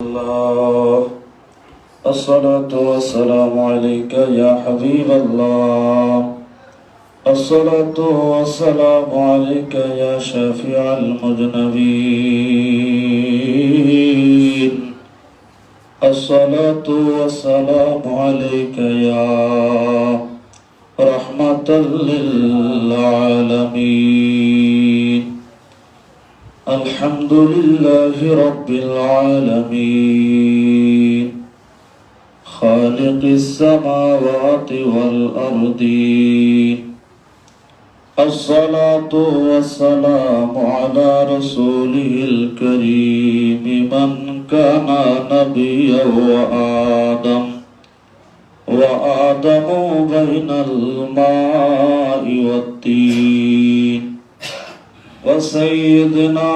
الله الصلاة والسلام عليك يا حبيب الله الصلاة والسلام عليك يا شافع المذنبين الصلاة والسلام عليك يا رحمة للعالمين الحمد لله رب العالمين خالق السماوات والأرضين الصلاة والسلام على رسوله الكريم من كان نبيا وآدم بين الماء والطين وسيدنا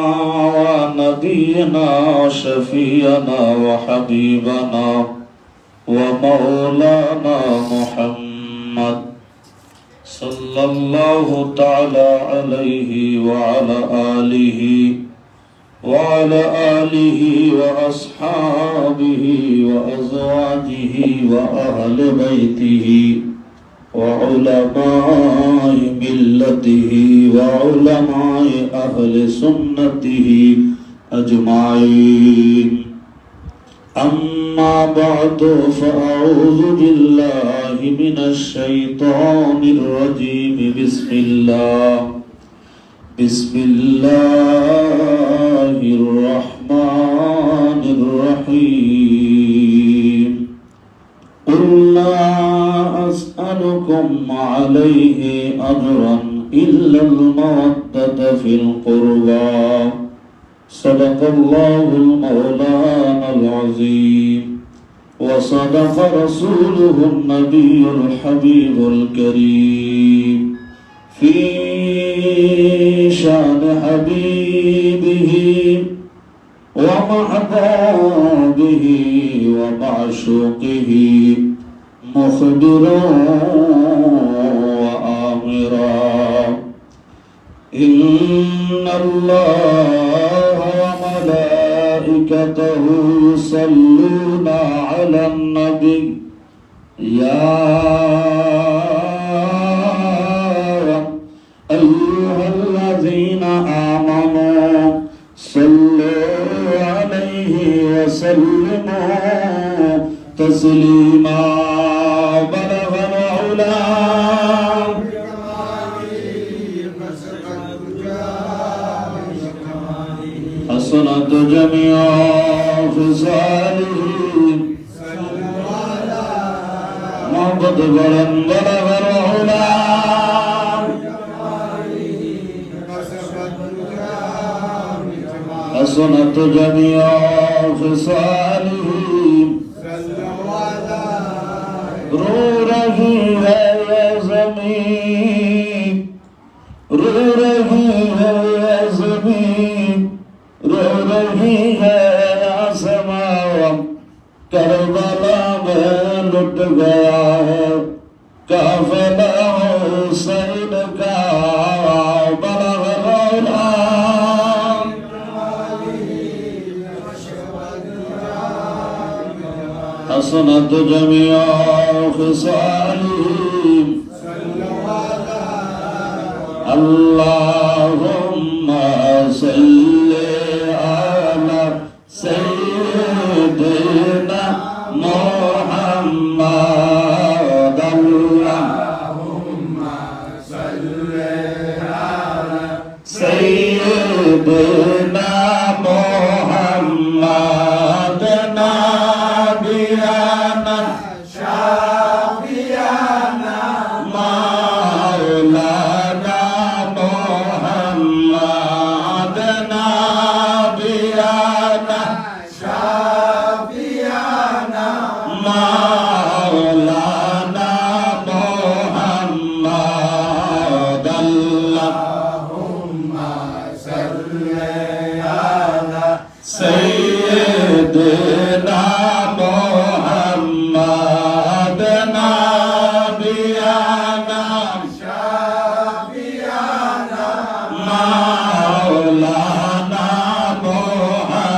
ونبينا وشفينا وحبيبنا ومولانا محمد صلى الله تعالى عليه وعلى آله وأصحابه وأزواجه وأهل بيته وعلماء ملته وعلماء أهل سنته أجمعين أما بعد فأعوذ بالله من الشيطان الرجيم بسم الله الرحمن الرحيم قل لا أسألكم عليه أجرا إلا المودة في القربى صدق الله المولانا العظيم وصدق رسوله النبي الحبيب الكريم في شان حبيبه ومحبوبه ومعشوقه مخبرا وآمرا إن الله وملائكته يصلون على النبي يا أيها الذين آمنوا صلوا عليه وسلموا تسليما بلغ العلا حسنت جميع خصاله محمد بلغ العلا حسنت جميع خصاله رو رہی ہے یہ زمین رو رہی ہے یہ زمین رو رہی ہے آسمان کربلا میں لٹ گیا ہے قافلہ حسین کا بلغ العلا حسنت جميع خصاله اللهم صل على سيدنا محمد اللهم صل على سيدنا محمد نبينا شافينا مولانا محمد نبينا شافينا مولانا محمد اللهم صل على سيدنا محمد نبينا شافينا مولانا محمد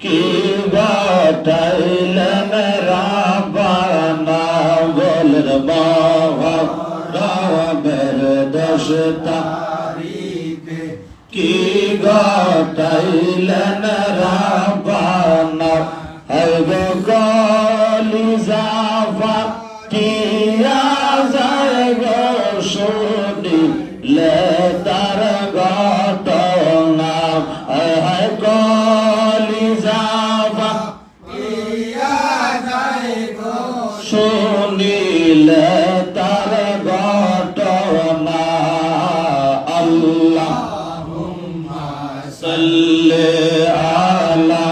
কি ঘটাইলেন রাব্বানা বলেন মহরমের 10 তারিখে কি ঘটাইলেন রাব্বানা হায় গো কলিজা ফাটিয়া যায় গো শুনিলে তার ঘটনা হায় কলিজা ফাটিয়া যায় গো শুনিলে তার ঘটনা আল্লাহুম্মা সাল্লি আলা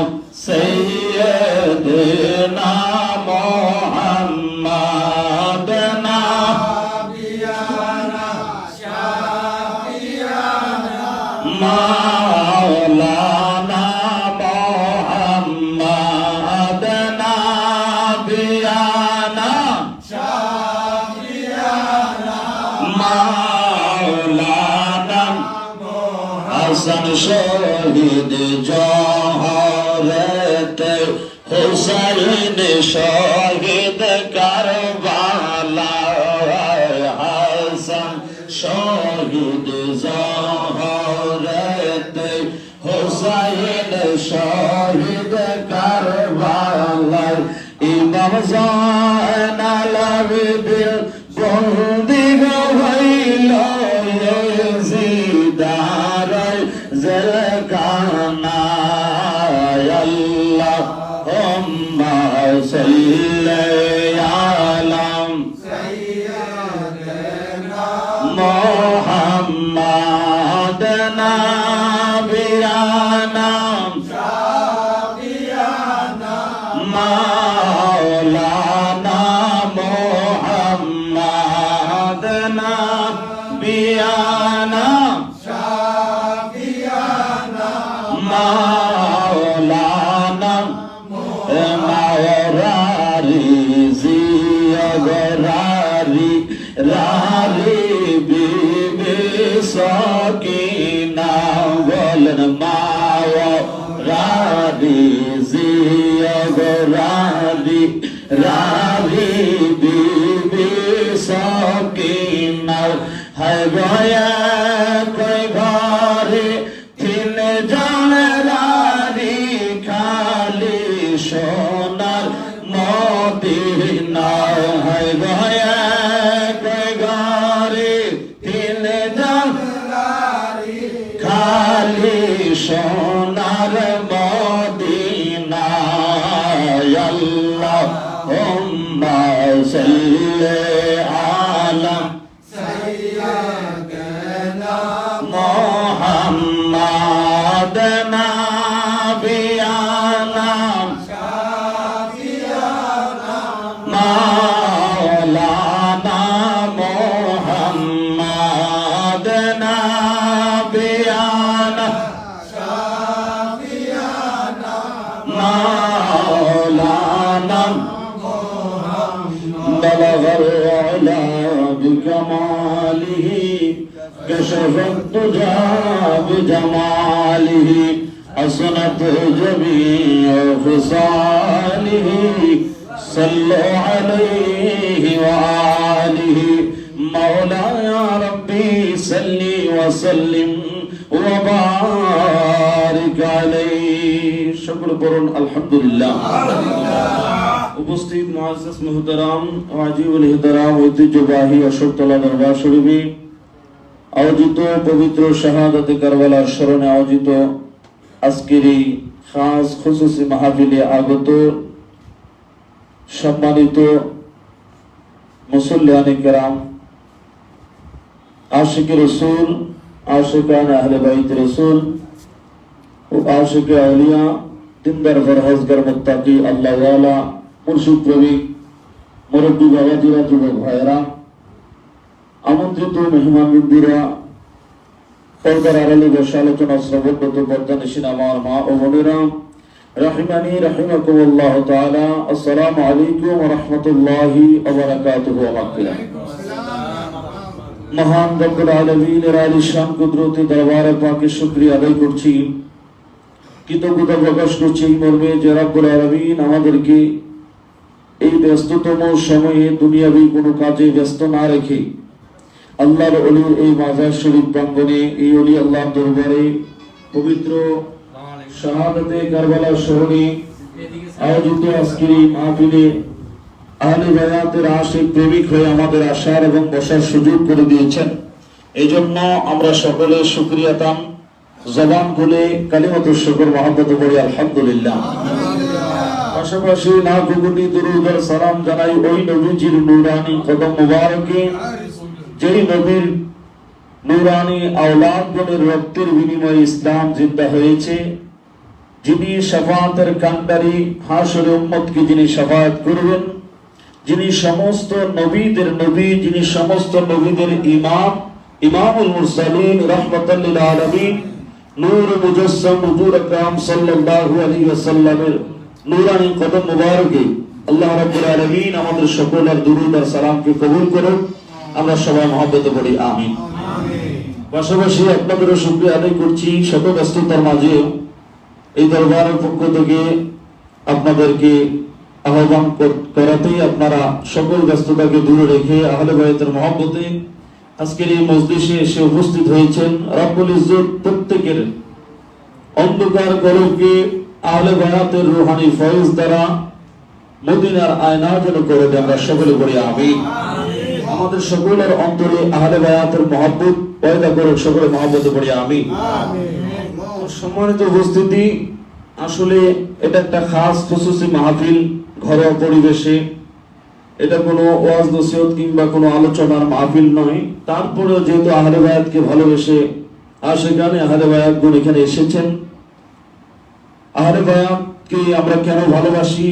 সাইয়্যিদিনা মুহাম্মাদ নাবিয়ানা শাফিয়ানা মাওলানা মুহাম্মাদ নাবিয়ানা শাফিয়ানা মাওলানা হাসান শহীদ জহরতে হুসাইন শহীদ কারবালা হাসান শহীদ জহরতে হুসাইন শহীদ কারবালা ইমাম জাইনাল আবেদিন বন্দি হইল ইয়াজিদার জলকানা আল্লাহুম্মা সাল্লি আলা সাইয়্যিদিনা মুহাম্মাদ নাবিয়ানা শাফিয়ানা মাওলানা মুহাম্মাদ নাবিয়ানা শাফিয়ানা মাওলানা মাওরারি জিয়গরারি রারি বিবি সকিনা বলেন মাওরারি জিয়গরারি রারি বিবি সকিনা হায় গয়া কই ঘরে 3 জন রানী খালি সোনার মদিনা হায় গয়া কই ঘরে 3 জন রানী খালি সোনার মদিনা আল্লাহুম্মা সাল্লি আলা সাইয়্যিদিনা মুহাম্মাদ নাবিয়ানা শাফিয়ানা মাওলানা মুহাম্মাদ নাবিয়ানা শাফিয়ানা মাওলানা بلغ العلا بكماله كشف الدجى بجماله حسنت جميع خصاله صلوا عليه وآله مولاي ربي صل وسلم وبارك عليه شكر قرن الحمد لله উপস্থিত মুআজ্জাজ মুহতারাম ওয়াজিবুল ইহতারাম ঐতিহ্যবাহী অশোকতলা দরবার শরীফে আয়োজিত পবিত্র শাহাদাতে কারবালার স্মরণে আয়োজিত আজকের এই খাস খুসুসি মাহফিলে আগত সম্মানিত মুসল্লিয়ানে কেরাম, আশিক রাসূল, আশিকান আহলে বাইত রাসূল ও আশিক আউলিয়া, দিনদার ফরহেজগার মুত্তাকি আল্লাহ ওয়ালা মুর্শিদ প্রেমিক মুরব্বী বাবাজিরা, যুবক ভাইয়েরা, আমন্ত্রিত মেহমানবৃন্দরা, পর্দার আড়ালে বসে আলোচনা শ্রবণরত পর্দানিশীন আমার মা ও বোনেরা, রাহিমানি রাহিমাকুমুল্লাহ তাআলা, আসসালামু আলাইকুম ওয়া রাহমাতুল্লাহি ওয়া বারাকাতুহু। মহান রব্বুল আলামিনের আলিশান কুদরতি দরবারে পাকে শুকরিয়া আদায় করছি। কৃতজ্ঞতা প্রকাশ করছি এই মর্মে যে রব্বুল আলামিন আমাদেরকে এই ব্যস্ততম সময়ে দুনিয়াবী কোনো কাজে ব্যস্ত না রেখে আল্লাহর ওলির এই মাজার শরীফ প্রাঙ্গণে এই ওলি আল্লাহ দরবারে পবিত্র শাহাদাতে কারবালা স্মরণে আয়োজিত আজকের এই মাহফিলে আহলে বায়াতের আশিক প্রেমিক হয়ে আমাদের আসার এবং বসার সুযোগ করে দিয়েছেন। এই জন্য আমরা সকলে শুকরিয়াতান জবান খুলে কালিমাতুশ শুকর মহব্বত করি আলহামদুলিল্লাহ। পাশাপাশি লাখ কোটি দুরূদ আর সালাম জানাই ওই নবীজির নূরানি কদম মুবারকে, যেই নবীর নূরানি আওলাদগণের রক্তের বিনিময়ে ইসলাম জিন্দা হয়েছে, যিনি শাফাআতের কান্ডারি, হাশরে উম্মতকে যিনি শাফাআত করবেন, যিনি সমস্ত নবীদের নবী, যিনি সমস্ত নবীদের ইমাম, ইমামুল মুরসালিন রাহমাতাল লিল আলামিন, নূর মুজাসসাম হুজুর আকরাম সাল্লাল্লাহু আলাইহি ওয়াসাল্লামের নূরানি কদম মুবারকে আল্লাহ রাব্বুল আলামিন আমাদের সকলের দুরূদ আর সালামকে কবুল করুন। আমরা সবাই মহব্বতে পড়ি আমিন। পাশাপাশি আপনাদেরও শুকরিয়া আদায় করছি, শত ব্যস্ততার মাঝে এই দরবারের পক্ষ থেকে আপনাদেরকে আহ্বান করাতেই আপনারা সকল ব্যস্ততাকে দূরে রেখে আহলে বায়াতের মহব্বতে আজকের এই মজলিসে এসে উপস্থিত হয়েছেন। রব্বুল ইজ্জত প্রত্যেকের অন্ধকার কলবকে আহলে বায়াতের রূহানি ফয়েজ দ্বারা মদিনার আয়না যেন করে দেন। আমরা সকলে পড়ি আমিন। আমাদের সকলের অন্তরে আহলে বায়াতের মহব্বত পয়দা করুক, সকলে মহব্বতে পড়ি আমিন। সম্মানিত উপস্থিতি, আসলে এটা একটা খাস খুসুসি মাহফিল, ঘরোয়া পরিবেশে, এটা কোনো ওয়াজ নসিহত কিংবা কোনো আলোচনার মাহফিল নয়। তারপরেও যেহেতু আহলে বায়াতকে ভালোবেসে আশিকানে আহলে বায়াতগণ এখানে এসেছেন, আহলে বায়াতকে আমরা কেন ভালোবাসি,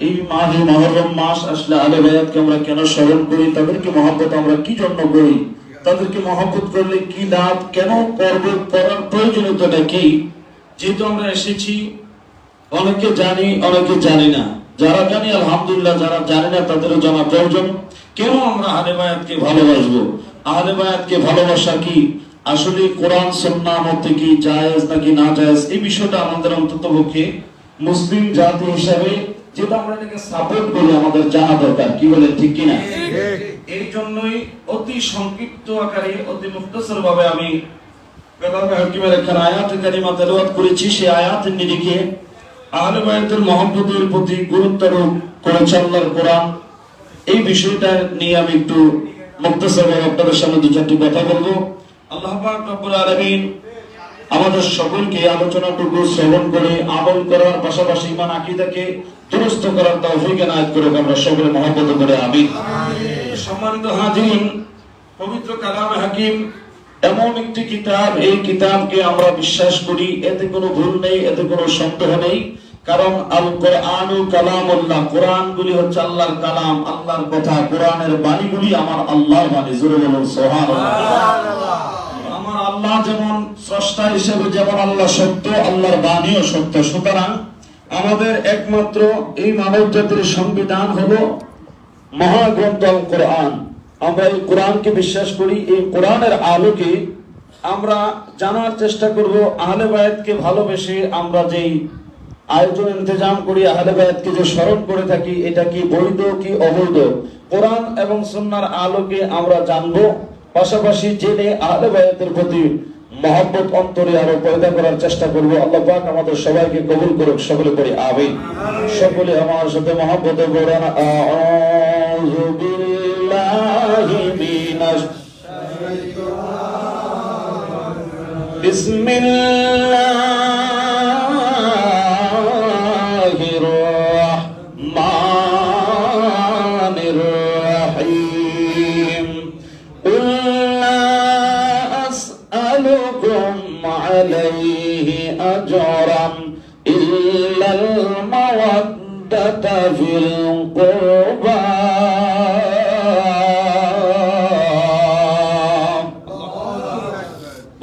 এই মাহে মুহররম মাস আসলে আহলে বায়াতকে আমরা কেন স্মরণ করি, তাদেরকে মহব্বত আমরা কি জন্য করি, তাদেরকে মহব্বত করলে কি লাভ, কেন করব, করার প্রয়োজনীয়তাটা কি। যেহেতু আমরা এসেছি, অনেকে জানি অনেকে জানি না, যারা জানি আলহামদুলিল্লাহ, যারা জানি না তাদেরও জানা প্রয়োজন। কেন আমরা আহলে বায়াতকে ভালোবাসবো, আহলে বায়াতকে ভালোবাসা কি, আসলে কোরআন সুন্নাহ মতে কি জায়েজ নাকি না জায়েজ, এই বিষয়টা আমাদের অন্ততপক্ষে মুসলিম জাতি হিসাবে যেটা আমরা এটাকে সাপোর্ট করি আমাদের জানা দরকার। কি বলেন, ঠিক কিনা? এই জন্যই অতি সংক্ষিপ্ত আকারে অতি মুখতাসার ভাবে আমি কালামে হাকিমের একটা আয়াত কারিমা তেলাওয়াত করেছি। সেই আয়াতের নিরিখে আহলে বায়াতের মহব্বতের প্রতি গুরুত্ব আরোপ করেছে আল্লাহর কোরআন। এই বিষয়টা নিয়ে আমি একটু মুখতাসার ভাবে আপনাদের সামনে দু চারটি কথা বলবো। আল্লাহ পাক রব্বুল আলামিন আমাদের সকলকে আলোচনাটুকু শ্রবণ করে আমল করার পাশাপাশি ঈমান আকীদাকে দুরুস্ত করার তৌফিক এনায়েত করুক। আমরা সকলে মহব্বত করে আমিন। সম্মানিত হাজিরিন, পবিত্র কালামে হাকিম এমন একটি কিতাব, এই কিতাবকে আমরা বিশ্বাস করি, এতে কোনো ভুল নেই, এতে কোনো সন্দেহ নেই। কারণ আল কোরআনু কালামুল্লাহ, কোরআনগুলি হচ্ছে আল্লাহর কালাম, আল্লাহর কথা। কোরআনের বাণীগুলি আমার আল্লাহর বাণী। জোরে বলুন সুবহানাল্লাহ। আমার আল্লাহ যেমন স্রষ্টা হিসেবে যেমন আল্লাহ সত্য, আল্লাহর বাণীও সত্য। সুতরাং আমাদের একমাত্র এই মানব জাতির সংবিধান হলো মহাগ্রন্থ আল কোরআন। আমরা এই কোরআনকে বিশ্বাস করি। এই কোরআনের আলোকে আমরা জানার চেষ্টা করব আহলে বায়াতকে ভালোবেসে আমরা যেই আয়োজন ইন্তজাম করি, আহলে বায়াতকে যে স্মরণ করে থাকি, এটা কি বৈধ কি অবৈধ, কোরআন এবং সুন্নাহর আলোকে আমরা জানবো। পাশাপাশি জেনে আহলে বায়াতের প্রতি মহব্বত অন্তরে আরো পয়দা করার চেষ্টা করব। আল্লাহ পাক আমাদের সবাইকে কবুল করুক। সকলে পড়ি আমিন। সকলে আমার সাথে মহব্বতে পড়েন আউযু বিল্লাহি মিনাশ বিসমিল্লাহির রাহমানির রাহিম। কুল লা আসআলুকুম আলাইহি আজরান ইল্লাল মাওয়াদ্দাতা ফিল কুরবা।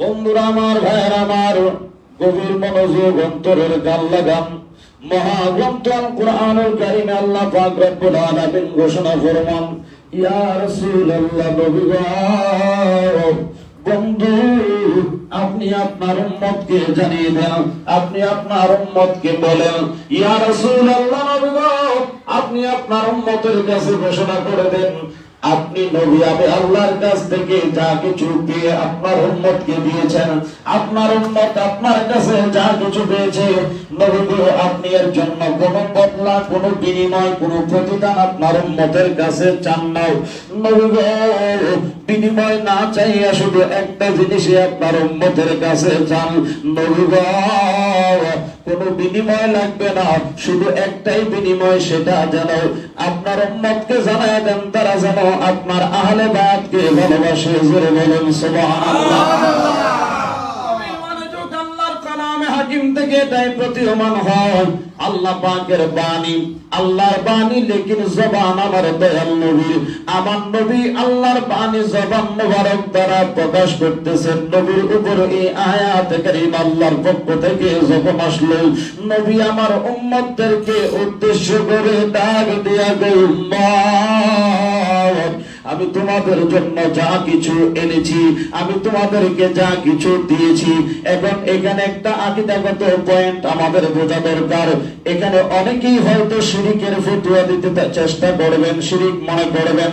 বন্ধুরা আমার, ভাইয়েরা আমার, গভীর মনোযোগ অন্তরের গান লাগান। মহাগ্রন্থ আল কোরআনুল কারীমে আল্লাহ পাক রব্বুল আলামিন ঘোষণা ফরমান, ইয়া রাসূলুল্লাহ, নবী গো, বন্ধু আপনি আপনার উম্মতকে জানিয়ে দেন, আপনি আপনার উম্মতকে বলেন, ইয়া রাসূলুল্লাহ, আপনি আপনার উম্মতের কাছে ঘোষণা করে দেন, আপনি নবী আল্লাহর কাছ থেকে যা কিছু পেয়ে আপনার উম্মতকে দিয়েছেন, আপনার উম্মত আপনার কাছে যা কিছু পেয়েছে, নবী গো, আপনি এর জন্য কোনো বদলা, কোনো বিনিময়, কোনো প্রতিদান আপনার উম্মতের কাছে চান না। নবী গো, বিনিময় না চাইয়া শুধু একটা জিনিসই আপনার উম্মতের কাছে চান। নবী গো, কোনো বিনিময় লাগবে না, শুধু একটাই বিনিময়, সেটা যেন আপনার উম্মতকে জানায় দেন, তারা যেন আপনার আহলে বায়াতকে ভালোবাসে। জোরে বলেন সুবহানাল্লাহ। আল্লাহর কালামে হাকিম থেকে এটাই প্রতীয়মান হয়, আল্লাহ পাকের বাণী, আল্লাহর বাণী, লেকিন জবান আমার দয়াল নবীর। আমার নবী আল্লাহর বাণী জবান মোবারক দ্বারা প্রকাশ করতেছেন। নবীর উপর এই আয়াত কারীম আল্লাহর পক্ষ থেকে যখন আসলো, নবী আমার উম্মতদেরকে উদ্দেশ্য করে ডাক দিয়া গো, উম্মত, আমি তোমাদের জন্য যা কিছু এনেছি, আমি তোমাদেরকে যা কিছু দিয়েছি। এখন এখানে একটা আকীদাগত পয়েন্ট আমাদের বোঝা দরকার। এখানে অনেকেই হয়তো শিরকের ফতোয়া দিতে চেষ্টা করবেন, শিরক মনে করবেন।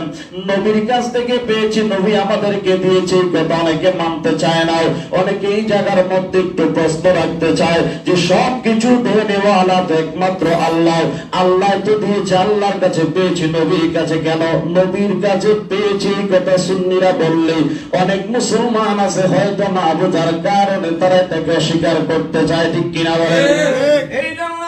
নবীর কাছ থেকে পেয়েছি, নবী আমাদেরকে দিয়েছে, কথা অনেকে মানতে চায় না। অনেকে এই জায়গার মধ্যে একটু প্রশ্ন রাখতে চায় যে সব কিছু দেওয়ালা তো একমাত্র আল্লাহ, আল্লাহ তো দিয়েছে, আল্লাহর কাছে পেয়েছি, নবীর কাছে কেন? নবীর কাছে পেয়েছি কথা সুন্নিরা বললে অনেক মুসলমান আছে হয়তো না বোঝার কারণে তারা এটাকে অস্বীকার করতে চায়, ঠিক কিনা বলেন? এই জন্য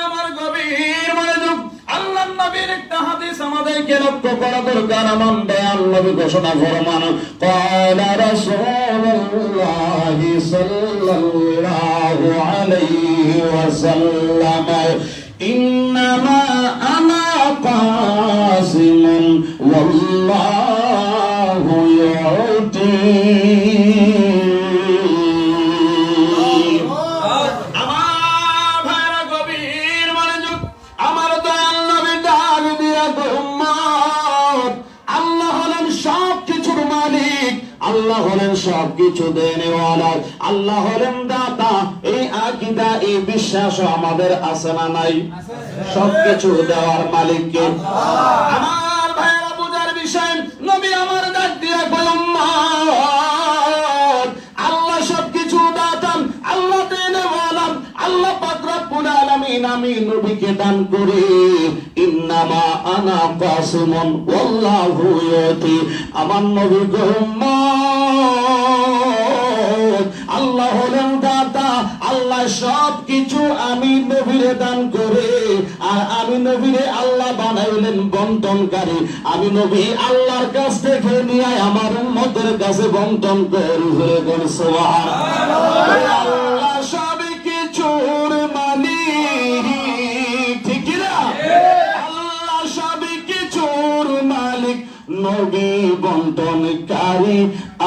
আমার গভীর মনোযোগ, আল্লাহর নবীর একটা হাদিস আমাদেরকে লক্ষ্য করা দরকার। আমার দয়াল নবী ঘোষণা ফরমান, ক্বালা রাসূলুল্লাহ সাল্লাল্লাহু আলাইহি ওয়াসাল্লাম, ইন্নামা আনা কাসিমুন ওয়াল্লাহু ইউতি। আমার ভাইরা গভীর মনোযোগ, আমার দয়াল নবী ডাক দিয়া গো, উম্মত, আল্লাহ হলেন সব কিছুর মালিক, আল্লাহ হলেন সব কিছু দেনেওয়ালা, আল্লাহ হলেন দাতা। এই আকীদা, এই বিশ্বাস আমাদের আছে না নাই? সবকিছু দেওয়ার মালিক কে? আমার ভাইরা বুঝার বিষয়, নবী আমার ডাক দিয়া কয়, উম্মত, আল্লাহ সবকিছু দাতা, আল্লাহ দেনেওয়ালা, আল্লাহ পাক রব্বুল আলামিন আমি নবীকে দান করি। ইন্নামা আনা কাসিমুন ওয়াল্লাহু ইউতি। আমার নবী গো, উম্মত, আল্লাহ হলেন দাতা, আল্লাহ সব কিছু আমি নবীরে দান করে, আর আমি নবীরে আল্লাহ বানাইলেন বন্টনকারী। আমি নবী আল্লাহর কাছ থেকে নিয়ে আমার উম্মতের কাছে বন্টন করি। সুবহানাল্লাহ। আল্লাহ সব কিছুর মালিক, ঠিক না? আল্লাহ সব কিছুর মালিক, নবী বন্টনকারী,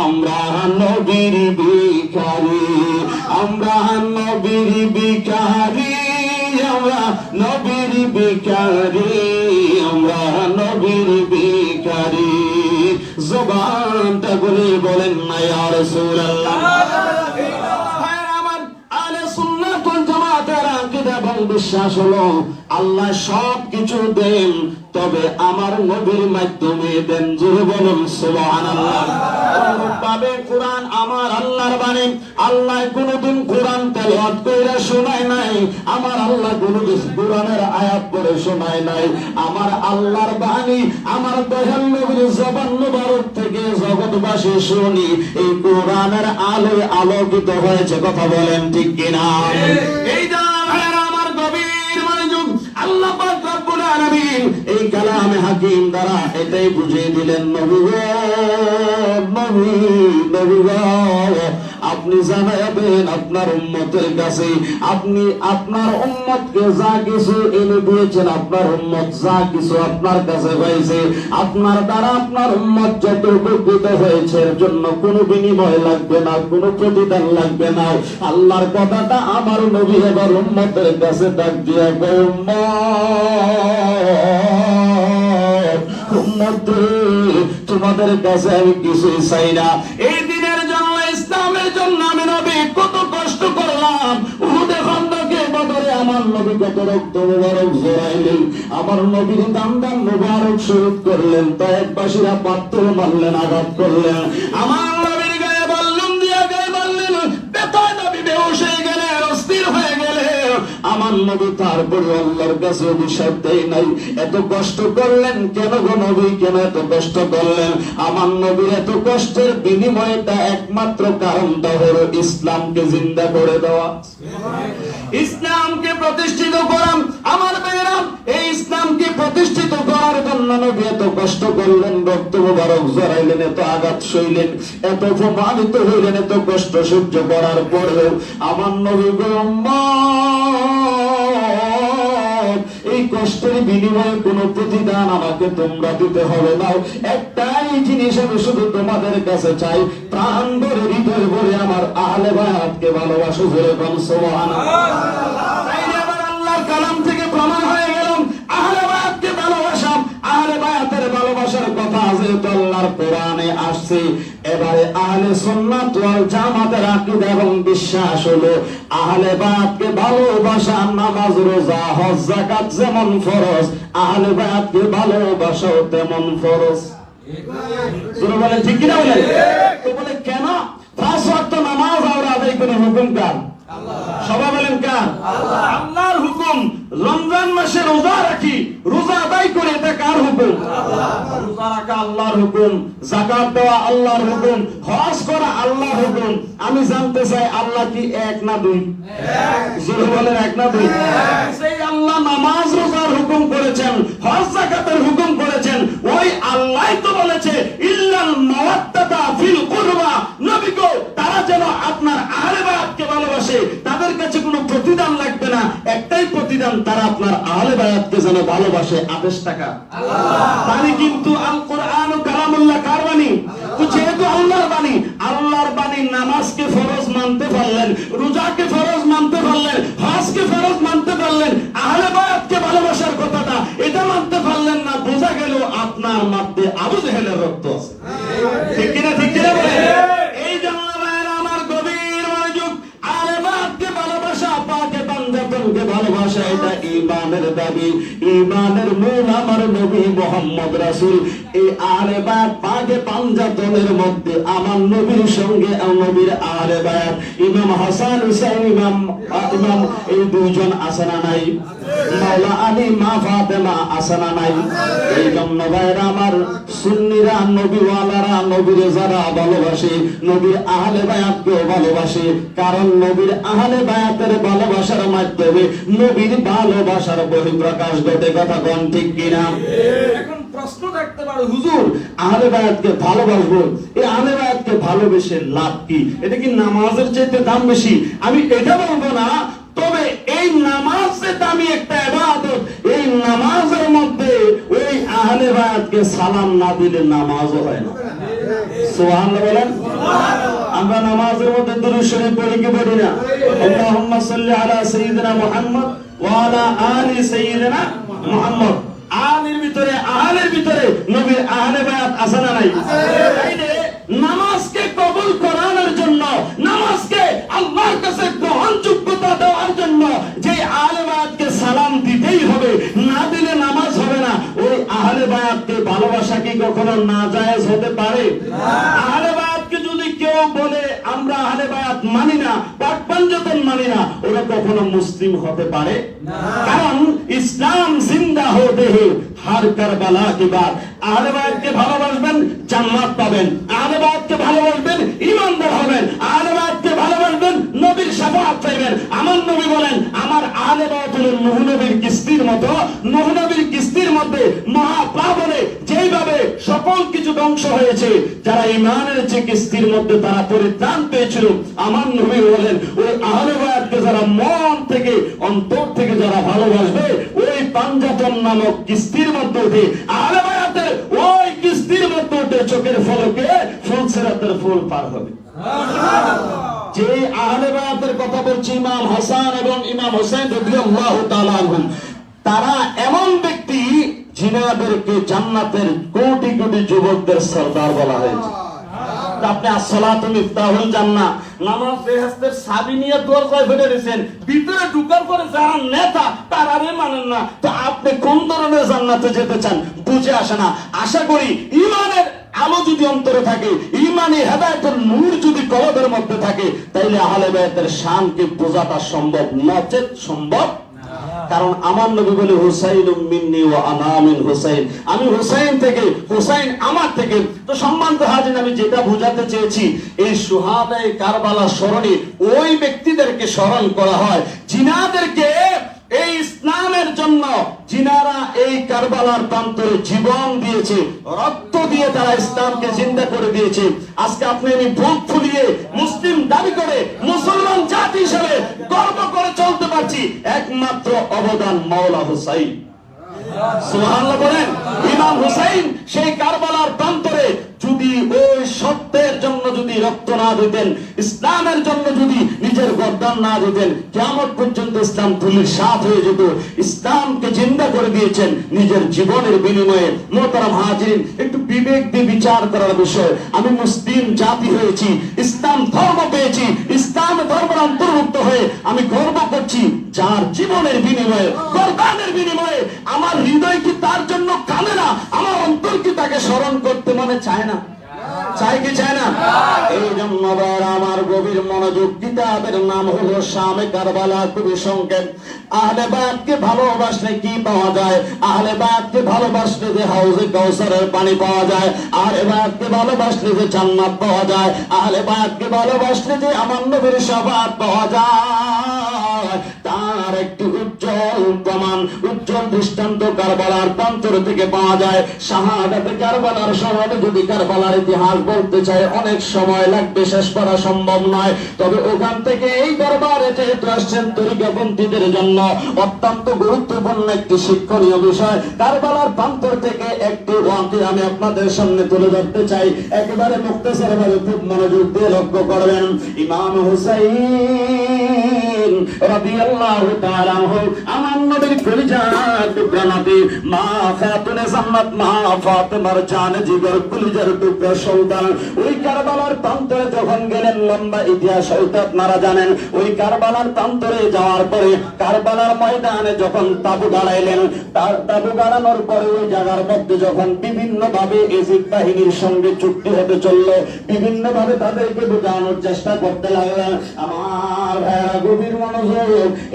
আমরা নবীর ভিখারি, আমরা নবীর ভিখারি, আমরা নবীর ভিখারি, আমরা নবীর ভিখারি। জবানটা বলে বলেন না ইয়া রাসূলুল্লাহ। বিশ্বাস হলো আল্লাহ সব কিছু দেন, তবে আমার নবীর মাধ্যমে দেন। জোরে বলুন সুবহানাল্লাহ। অনুরূপভাবে কোরআন আমার আল্লাহর বাণী, আল্লাহ কোনদিন কোরআন তেলাওয়াত কইরা শোনায় নাই, আমার আল্লাহ কোনদিন কোরআনের আয়াত পড়ে শোনায় নাই। আমার আল্লাহর বাণী, আমার দয়াল নবীর জবান মুবারক থেকে জগৎবাসী শুনি, এই কোরআনের আলোয় আলোকিত হয়েছে। কথা বলেন ঠিক কিনা? এই আল্লাহ পাক রব্বুল আলামিন এই কালামে হাকিম দ্বারা এটাই বুঝিয়ে দিলেন, নবী গো, নবী গো, আপনি জানাবেন আপনার উম্মতের কাছে, আপনি আপনার উম্মতকে যা কিছু এনে দিয়েছেন, আপনার উম্মত যা কিছু আপনার কাছে পাইছে, আপনার দ্বারা আপনার উম্মত যত উপকৃত হয়েছে, এর জন্য কোনো বিনিময় লাগবে না, কোনো প্রতিদান লাগবে না। আল্লাহর কথাটা আমার নবী এবার উম্মতের কাছে ডাক দিয়া কয়, উম্মত, তোমাদের কাছে আমি কিছুই চাই না। এই দিনের জন্য কত কষ্ট করলাম, উহুদে খন্দকে বদরে আমার নবী কত রক্ত মোবারক জড়াইলেন, আমার নবীর দান্দান মোবারক শহীদ করলেন, তায়েফবাসীরা পাথর মারলেন, আঘাত করলেন, আমার নবীর গায়ে বললেন দিয়া গায়ে বললেন, ব্যথায় নবী বেহুশ হয়ে গেলেন, অস্থির হয়ে গেলেন। আমার নবী তারপরে আল্লাহর কাছে অভিশাপ দেয় নাই, এত কষ্ট করলেন কেন গো নবী, কেন এত কষ্ট করলেন? আমার নবীর এত কষ্টের বিনিময়টা একমাত্র কারণটা হলো ইসলামকে জিন্দা করে দেওয়া, ইসলামকে প্রতিষ্ঠিত করা। আমার ভাইয়েরা, এই ইসলামকে প্রতিষ্ঠিত করার জন্য নবী এত কষ্ট করলেন, রক্ত মোবারক জড়াইলেন, এত আঘাত সইলেন, এত অপমানিত হইলেন, এত কষ্ট সহ্য করার পরেও আমার নবী গো এই কষ্টের বিনিময়ে কোন প্রতিদান আমাকে তোমরা দিতে হবে না, একটাই জিনিস আমি শুধু তোমাদের কাছে চাই, প্রাণ ভরে হৃদয় ভরে আমার আহলে বায়াতকে ভালোবাসো, জোরে বল সুবহানাল্লাহ। আল্লাহর কালাম থেকে প্রমাণ হয়ে গেল আহলে বায়াতকে ভালোবাসা, আহলে বায়াতের ভালোবাসার কথা যেহেতু আল্লাহর কোরআনে আসছে, এবারে আহলে সুন্নাত ওয়াল জামাতের আকীদা এবং বিশ্বাস হলো আহলে বায়াতকে ভালোবাসা নামাজ রোজা হজ যাকাত যেমন ফরজ, আহলে বায়াতকে ভালোবাসাও তেমন ফরজ। শুনে বলেন ঠিক কিনা বলেন? তো বলে কেন? পাঁচ ওয়াক্ত নামাজ আমরা আদায় করি, হুকুম কার? সবাই বলেন কার? আল্লাহর হুকুম। রমজান মাসে রোজা রাখি, রোজা আদায় করে, এটা কার হুকুম? রোজা রাখা আল্লাহর হুকুম, যাকাত দেওয়া আল্লাহর হুকুম, হজ করা আল্লাহর হুকুম। আমি জানতে চাই আল্লাহ কি এক না দুই? জোরে বলেন এক না দুই? সেই আল্লাহ নামাজ রোজার হুকুম করেছেন, হজ যাকাতের হুকুম করেছেন, ওই আল্লাহই তো বলেছে ইল্লাল মাওয়াদ্দাতা ফিল কুরবা, নবী গো তারা যেন আপনার আহলে বায়াতকে ভালোবাসে, তাদের কাছে কোনো প্রতিদান লাগবে না, একটাই প্রতিদান, তারা আপনার আহলে বায়াতকে যেন ভালোবাসে। আদেশ টাকা বাণী কিন্তু আল কোরআন ও কালামুল্লাহ কার বাণী? তো যেহেতু আল্লাহর বাণী, আল্লাহর বাণী নামাজকে ফরজ মানতে পারলেন, রোজাকে ফরজ মানতে পারলেন, হজকে ফরজ মানতে পারলেন, আহলে বায়াতকে ভালোবাসার কথাটা এটা মানতে পারলেন না, বোঝা গেল আপনার মধ্যে আবু জেহেলের রক্ত আছে। ঠিক কিনা? ঠিক কিনা বলেন? এই জন্য আমার গভীর মনোযোগ, আহলে বায়াতকে ভালোবাসা, পাকে পাঞ্জাতনকে ভালোবাসা, এটা ঈমানের দাবি, ঈমানের মূল আমার নবী মুহাম্মদ রাসূল। এই আহলে বায়াত পাকে পাঞ্জাতনের মধ্যে আমার নবীর সঙ্গে নবীর আহলে বায়াত ইমাম হাসান হুসাইন ইমাম এই দুইজন আছে না নাই? মাওলা আলী মা ফাতেমা আছে না নাই? এই জন্য ভাইরা আমার সুন্নিরা, নবীওয়ালারা নবীরে যারা ভালোবাসে, নবীর আহলে বায়াতকেও ভালোবাসে, কারণ নবীর আহলে বায়াতের ভালোবাসার মাধ্যমে নবীর ভালোবাসার বহিঃপ্রকাশ ঘটে। কথা কোন ঠিক কিনা? এখন প্রশ্ন থাকতে পারে, হুজুর আহলে বায়াতকে ভালোবাসবো, এই আহলে বায়াতকে ভালোবেসে লাভ কি? এটা কি নামাজের চাইতে দাম বেশি? আমি এটা বলবো না, তবে এই নামাজ যে দামি একটা ইবাদত, এই নামাজের মধ্যে ওই আহলে বায়াতকে সালাম না দিলে নামাজও হয় না। সুবহানাল্লাহ বলেন। আমরা নামাজের মধ্যে দুরূদ শরীফ পড়ি কি পড়ি না? আল্লাহুম্মা সাল্লি আলা সাইয়্যিদিনা মুহাম্মদ ওয়া আলা আলি সাইয়্যিদিনা মুহাম্মদ। আলের ভিতরে, আহলের ভিতরে নবীর আহলে বায়াত আছে না নাই? নামাজকে কবুল করানোর জন্য, নামাজকে আল্লাহর কাছে গ্রহণযোগ্যতা দেওয়ার জন্য যে আহলে বায়াতকে সালাম দিতেই হবে, না দিলে নামাজ হবে না। ওই আহলে বায়াতকে ভালোবাসা কি কখনো নাজায়েজ হতে পারে? আহলে বায়াতকে যদি কেউ বলে আমরা আহলে বায়াত মানি না, পাক পাঞ্জাতন মানি না, ওরা কখনো মুসলিম হতে পারে না। কারণ ইসলাম জিন্দা হতে হে हर करबला के बाद আহলে বায়াতকে ভালোবাসবেন, জান্নাত পাবেন। আহলে বায়াতকে ভালোবাসবেন, ঈমানদার হবেন। আহলে বায়াতকে ভালোবাসবেন, নবীর শাফাআত পাইবেন। আমার নবী বলেন, আমার আহলে বায়াত হলো নূহ নবীর কিস্তির মতো। নূহ নবীর কিস্তির মধ্যে মহাপ্লাবনে যেইভাবে সকল কিছু ধ্বংস হয়েছে, যারা ঈমানের যে কিস্তির মধ্যে তারা পরিত্রাণ পেয়েছিল, আমার নবী বলেন ওই আহলে বায়াতকে যারা মন থেকে, অন্তর থেকে যারা ভালোবাসবে, ওই পাঞ্জাতন নামক কিস্তির মধ্যে উঠে আহলে বায়াতের ওই কিস্তির মধ্যে উঠে চোখের ফলকে ফুলসিরাতের ফুল পার হবে। যে আহলে বায়াতের কথা বলছি, ইমাম হাসান এবং ইমাম হোসেন রাদিয়াল্লাহু তাআলা আনহুম, তারা এমন ব্যক্তি যিনাদেরকে জান্নাতের কোটি কোটি যুবকদের সরদার বলা হয়েছে। আপনি আসসালাতু মিফতাহুল জান্নাহ, নামাজ বেহেশতের চাবি নিয়ে দরজায় ফেলে দিয়েছেন, ভিতরে ঢুকার পরে যারা নেতা তারারে মানেন না, তো আপনি কোন ধরনের জান্নাতে যেতে চান বুঝে আসে না। আশা করি ইমানের আলো যদি অন্তরে থাকে, ইমানি হেদায়েতের নূর যদি কলবের মধ্যে থাকে, তাইলে আহলে বায়তের শানকে বোঝাটা সম্ভব, নচেত সম্ভব। কারণ আমার নবী বলে হুসাইন মিন্নি ওয়া আনা মিন হুসাইন, আমি হুসাইন থেকে, হুসাইন আমার থেকে। তো সম্মানিত হাজির, আমি যেটা বোঝাতে চেয়েছি, এই শুহাদায়ে কারবালা স্মরণে ওই ব্যক্তিদেরকে স্মরণ করা হয় জিনাদেরকে এই ইসলামের জন্য, জিনারা এই কারবালার প্রান্তরে জীবন দিয়েছে, রক্ত দিয়ে তারা ইসলামকে জিন্দা করে দিয়েছে। আজকে আপনি আমি বুক ফুলিয়ে মুসলিম দাবি করে মুসলমান জাতি হিসেবে গর্ব করে চলতে পারছি, একমাত্র অবদান মাওলা হুসাইন। সুবহানাল্লাহ বলেন। ইমাম হুসাইন সেই কারবালার প্রান্তরে যদি ওই সত্যের জন্য যদি রক্ত না দিতেন, ইসলামের জন্য যদি নিজের গর্দান না দিতেন, কিয়ামত পর্যন্ত ইসলাম ধুলির সাথ হয়ে যেত। ইসলামকে জিন্দা করে দিয়েছেন নিজের জীবনের বিনিময়ে। মোহতারাম হাজিরিন, একটু বিবেক দিয়ে বিচার করার বিষয়। আমি মুসলিম জাতি হয়েছি, ইসলাম ধর্ম পেয়েছি, ইসলাম ধর্মের অন্তর্ভুক্ত হয়ে আমি গর্ব করছি, যার জীবনের বিনিময়ে, গর্দানের বিনিময়ে আমার হৃদয় কি তার জন্য কাঁদে না? আমার অন্তর কি তাকে স্মরণ করতে মনে চায় না? চাই কি চায় না? এই জন্য আমার গভীর মনোযোগ, কিতাবের নাম হলো শামে কারবালা। খুবই সংক্ষেপ। আহলে বায়াতকে ভালোবাসলে কি পাওয়া যায়? আহলে বায়াতকে ভালোবাসলে যে হাউজে কাউসারের পানি পাওয়া যায়, আহলে বায়াতকে ভালোবাসলে যে জান্নাত পাওয়া যায়, আহলে বায়াতকে ভালোবাসলে যে আমার নবীর শাফাআত পাওয়া যায়, তার একটি উজ্জ্বল প্রমাণ, উজ্জ্বল দৃষ্টান্ত কারবালার প্রান্তর থেকে পাওয়া যায়। শাহাদাতে কারবালার সময় যদি কারবালার ইতিহাস বলতে চাই অনেক সময় লাগবে, শেষ করা সম্ভব নয়। তবে ওখান থেকে এই দরবারে যেহেতু আসছেন তরিকাপন্থীদের জন্য অত্যন্ত গুরুত্বপূর্ণ একটি শিক্ষণীয় বিষয়, কারবালার প্রান্তর থেকে একটি ওয়াকিয়া আমি আপনাদের সামনে তুলে ধরতে চাই। একেবারে মুক্তাসারভাবে খুব মনোযোগ দিয়ে লক্ষ্য করবেন। ইমাম হুসাইন রাদিয়াল্লাহু তাআলা আনহু, আমার নবীর কলিজার টুকরা নবী, মা খাতুনে জান্নাত, মা ফাতেমার জানে জিগর কলিজার টুকরা সন্তান, ওই কারবালার প্রান্তরে যখন গেলেন, লম্বা ইতিহাস হয়তো আপনারা জানেন। ওই কারবালার প্রান্তরে যাওয়ার পরে, কারবালার ময়দানে যখন তাবু গাড়াইলেন, তার তাবু গাড়ানোর পরে ওই জায়গার মধ্যে যখন বিভিন্ন ভাবে এজিদ বাহিনীর সঙ্গে চুক্তি হতে চলল, বিভিন্ন ভাবে তাদেরকে বোঝানোর চেষ্টা করতে লাগলেন। আমার ভাইয়েরা গভীর মনোযোগ,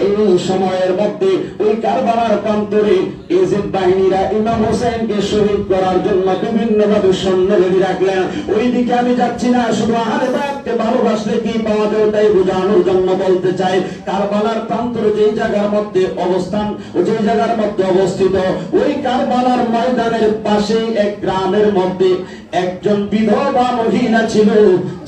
এই সময়ের মধ্যে ওই কারবালার প্রান্তরে এজিদ বাহিনীরা ইমাম হোসেনকে শহীদ করার জন্য বিভিন্ন ভাবে সৈন্য বেঁধে রাখলেন। ওই দিকে আমি যাচ্ছি না, শুধু আহলে বায়াতকে ভালোবাসলে কি পাওয়া যায় তাই বোঝানোর জন্য বলতে চাই। কারবালার প্রান্তরে যেই জায়গার মধ্যে অবস্থান, যেই জায়গার মধ্যে অবস্থিত, ওই কারবালার ময়দানের পাশেই এক গ্রামের মধ্যে একজন বিধবা মহিলা ছিল,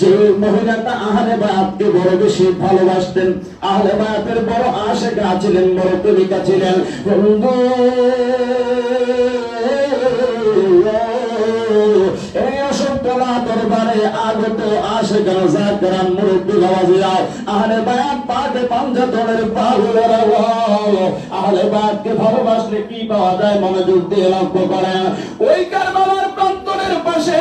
যে মহিলাটা আহলে বায়াতকে বড় বেশি ভালোবাসতেন, আহলে বায়াতের বড় আশিকা ছিলেন, বড় প্রেমিকা ছিলেন। বন্ধু, এই অসংখ্যলা দরবারে আগত আশিকা যাকরান মুরব্বি নওয়াজিরা, আহলে বায়াত পাকে পাঞ্জাতনের পাগলেরা, আহলে বায়াতকে ভালোবাসলে কি পাওয়া যায় মনোযোগ দিয়ে লক্ষ্য করেন। ওই কারবালার প্রান্তরের পাশে,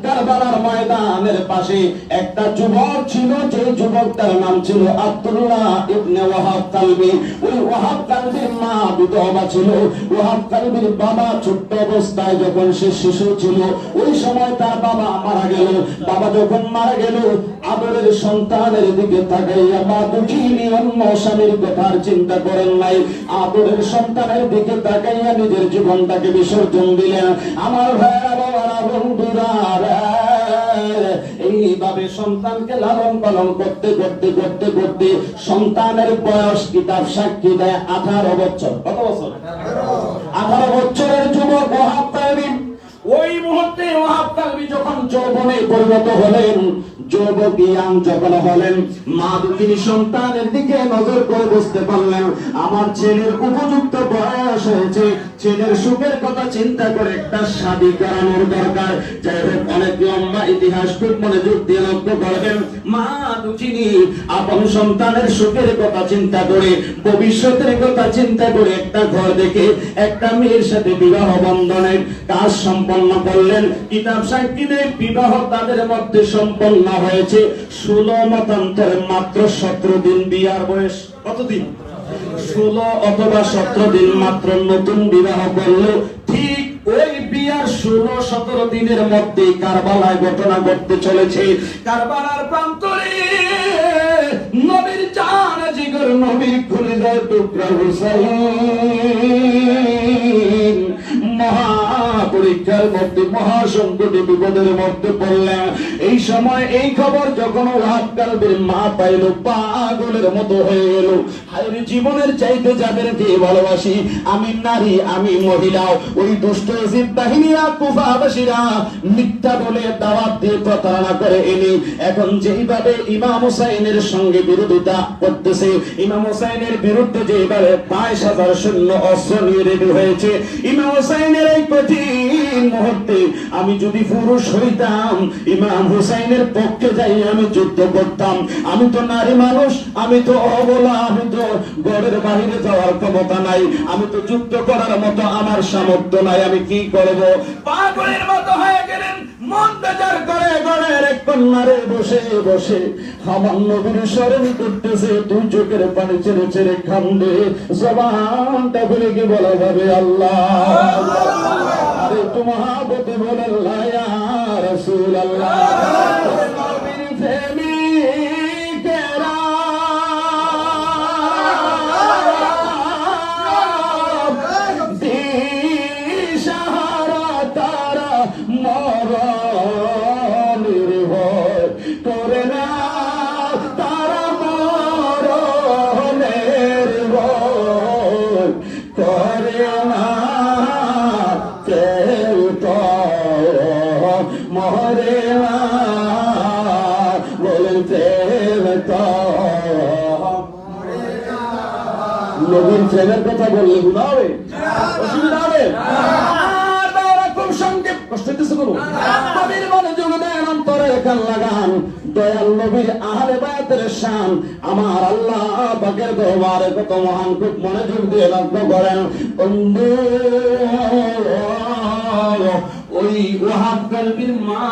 কারবালার ময়দানের পাশে একটা যুবক ছিল, যে যুবকটার নাম ছিল আব্দুল্লাহ ইবনে ওয়াহাব কালবি। ওই ওয়াহাব কালবির মা বিধবা ছিল। ওয়াহাব কালবির বাবা ছোট্ট অবস্থায় যখন সে শিশু ছিল, ওই সময় তার বাবা মারা গেল। বাবা যখন মারা গেল, আদরের সন্তানের দিকে তাকাইয়া মা দুঃখিনী অন্য স্বামীর কথার চিন্তা করেন নাই, আদরের সন্তানের দিকে তাকাইয়া নিজের জীবনটাকে বিসর্জন দিলেন। আমার ভাইরা, বাবারা, বন্ধুরা, এইভাবে সন্তানকে লালন পালন করতে করতে করতে করতে সন্তানের বয়স কিতাব সাক্ষী দেয় 18 বছর। কত বছর? 18 বছরের যুবক ওয়াহাব কালবি। ওই মুহূর্তে ওয়াহাব কালবি যখন যৌবনে পরিণত হলেন, যুবক ইয়াং যখন হলেন, মা দুঃখিনী সন্তানের দিকে নজর করে বুঝতে পারলেন আমার ছেলের উপযুক্ত বয়স হয়েছে, ছেলের সুখের কথা চিন্তা করে একটা শাদী করানোর দরকার। যাই হোক, অনেক লম্বা ইতিহাস, খুব মনোযোগ দিয়ে লক্ষ্য করবেন। মা দুঃখিনী আপন সন্তানের সুখের কথা চিন্তা করে, ভবিষ্যতের কথা চিন্তা করে একটা ঘর দেখে একটা মেয়ের সাথে বিবাহ বন্ধনের কাজ সম্পন্ন করলেন। কিতাব সাক্ষী দেয় বিবাহ তাদের মধ্যে সম্পন্ন হয়েছে 16 মতান্তরে মাত্র 17 দিন। বিয়ার বয়স কতদিন? 16 অথবা 17 দিন মাত্র নতুন বিবাহ করলো। ঠিক ওই বিয়ার 16-17 দিনের মধ্যে কারবালায় ঘটনা ঘটতে চলেছে। কারবালার প্রান্তরে নবীর জান জিগর, নবীর কলিজার টুকরা হুসাইন মহাপরীক্ষার মধ্যে, মহাসংকটে, বিপদের মধ্যে পড়লেন। এই সময় এই খবর যখন ওয়াহাব কালবের মা পাইল, পাগলের মতো হয়ে গেল। হায়রে, জীবনের চাইতে যাদেরকে ভালোবাসি, আমি নারী, আমি মহিলা, ওই দুষ্ট এজিদ বাহিনীরা, কুফাবাসীরা মিথ্যা বলে দাওয়াত দিয়ে প্রতারণা করে এনে এখন যেইভাবে ইমাম হুসাইনের সঙ্গে বিরোধিতা করতেছে, ইমাম হুসাইনের বিরুদ্ধে যেভাবে 5,000 সৈন্য অস্ত্র নিয়ে রেডি হয়েছে, ইমাম হুসাইনের এই কঠিন মুহূর্তে আমি যদি পুরুষ হইতাম, ইমাম হুসাইনের পক্ষে যাই আমি যুদ্ধ করতাম। আমি তো নারী মানুষ, আমি তো অবলা, আমি তো ঘরের বাইরে যাওয়ার ক্ষমতা নাই, আমি তো যুদ্ধ করার মতো আমার সামর্থ্য নাই, আমি কি করব? পাগলের মতো হয়ে গেলেন। মন বেজার করে ঘরের এক কন্যারে বসে বসে আমার নবীর স্মরণ করতেছে। দুই চোখের পানি ছেড়ে ছেড়ে কান্দে, জবানটা খুলে কি বলা যাবে আল্লাহ। আরে একটু মহাবতে বলে আল্লাহ ইয়া রাসূলুল্লাহ। নবীর প্রেমিকেরা দিশাহারা, তারা মরণের ভয় করে না, তারা মরণের ভয় করে না। কেউ তো মরে না, বলেন কেউ তো। নবীর প্রেমের কথা বললে গুনাহ হবে, অসুবিধা হবে? খুব সংক্ষেপ, কষ্ট হইতেছে কোনো? নবীর মনোযোগ দেন, অন্তরে কান লাগান। দয়াল নবীর আহলে বায়াতের শান আমার আল্লাহ পাকের দরবারে কত মহান, খুব মনোযোগ দিয়ে লক্ষ্য করেন। বন্ধু, ওই ওয়াহাব কালবির মা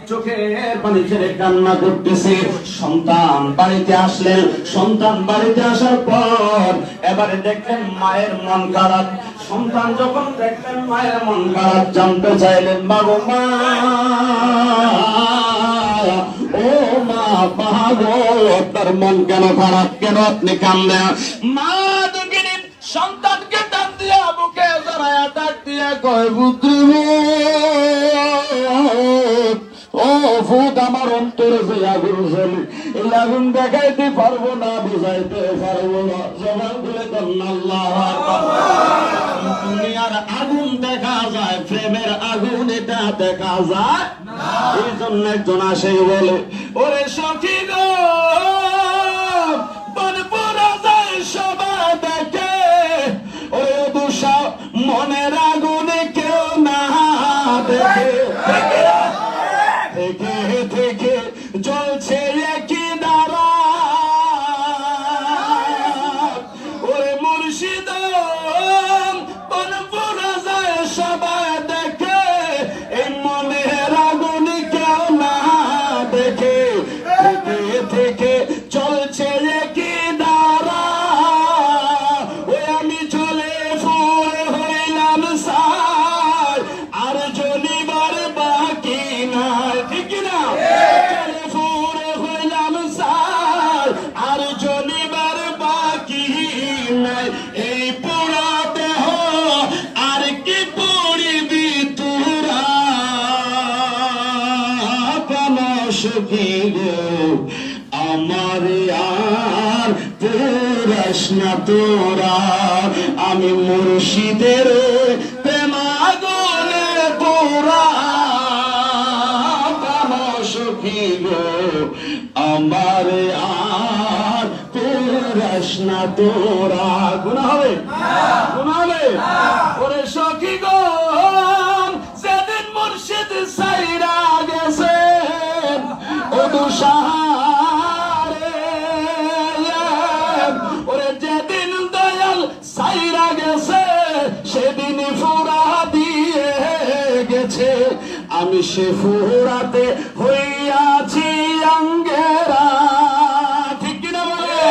চোখের পানি ছেড়ে কান্না করতেছে। সন্তান বাড়িতে আসলেন, সন্তান বাড়িতে আসার পর এবারে দেখলেন মায়ের মন খারাপ। সন্তান যখন দেখলেন মায়ের মন খারাপ, জানতে চাইলেন বাবা মা, ও মা, আপনার মন কেন খারাপ, কেন আপনি কান্দেন? মা দুঃখিনী সন্তানকে টান দিয়া বুকে জড়ায়া ডাক দিয়া কয়, পুত্র ও ফুট, আমার অন্তরে যে আগুন জ্বলে, এই আগুন দেখাইতে পারবো না, বুঝাইতে পারবো না। জবান খুলে কন্যা আল্লাহু আকবার। দুনিয়ার আগুন দেখা যায়, প্রেমের আগুন এটা দেখা যায় না। এই জন্য একজন আসে বলে, ওরে সখী গো, বনপুরা যায় সবাই দেখে, ওরে দুষা মনের আগুনে কেউ না দেখে, থেকে থেকে জ্বলছে একই দ্বারা। ওরে মুর্শিদ, বনপুরা যায় সবাই দেখে, এই মনের আগুন কেউ না দেখে, থেকে থেকে চলছে একই দ্বারা। ওই আমি চলে ফুলে হইলাম সার, আর জ্বলিবার বাকি নাই, ঠিক না? চলে ফুলে হইলাম সার, আর জ্বলিবার বাকি নাই। এই পুরা দেহ আর কি পড়িবি তোরা, সখী গো আমার আর পুরাস না তোরা। আমি মুর্শিদের প্রেমাগুনে তোরা, সখী গো আমারে আর পেরাস না তোরা। গুনাহ হবে? গুনাহ হবে? ওরে সখী গো, যেদিন মুর্শিদ সাইরা গেছে ও দুসাহারে, ওরে যেদিন দয়াল সাইরা গেছে সেদিন ফুরা দিয়ে গেছে, আমি সে ফুরাতে হইয়াছি আঙ্গেরা। ঠিক কিনা বলে?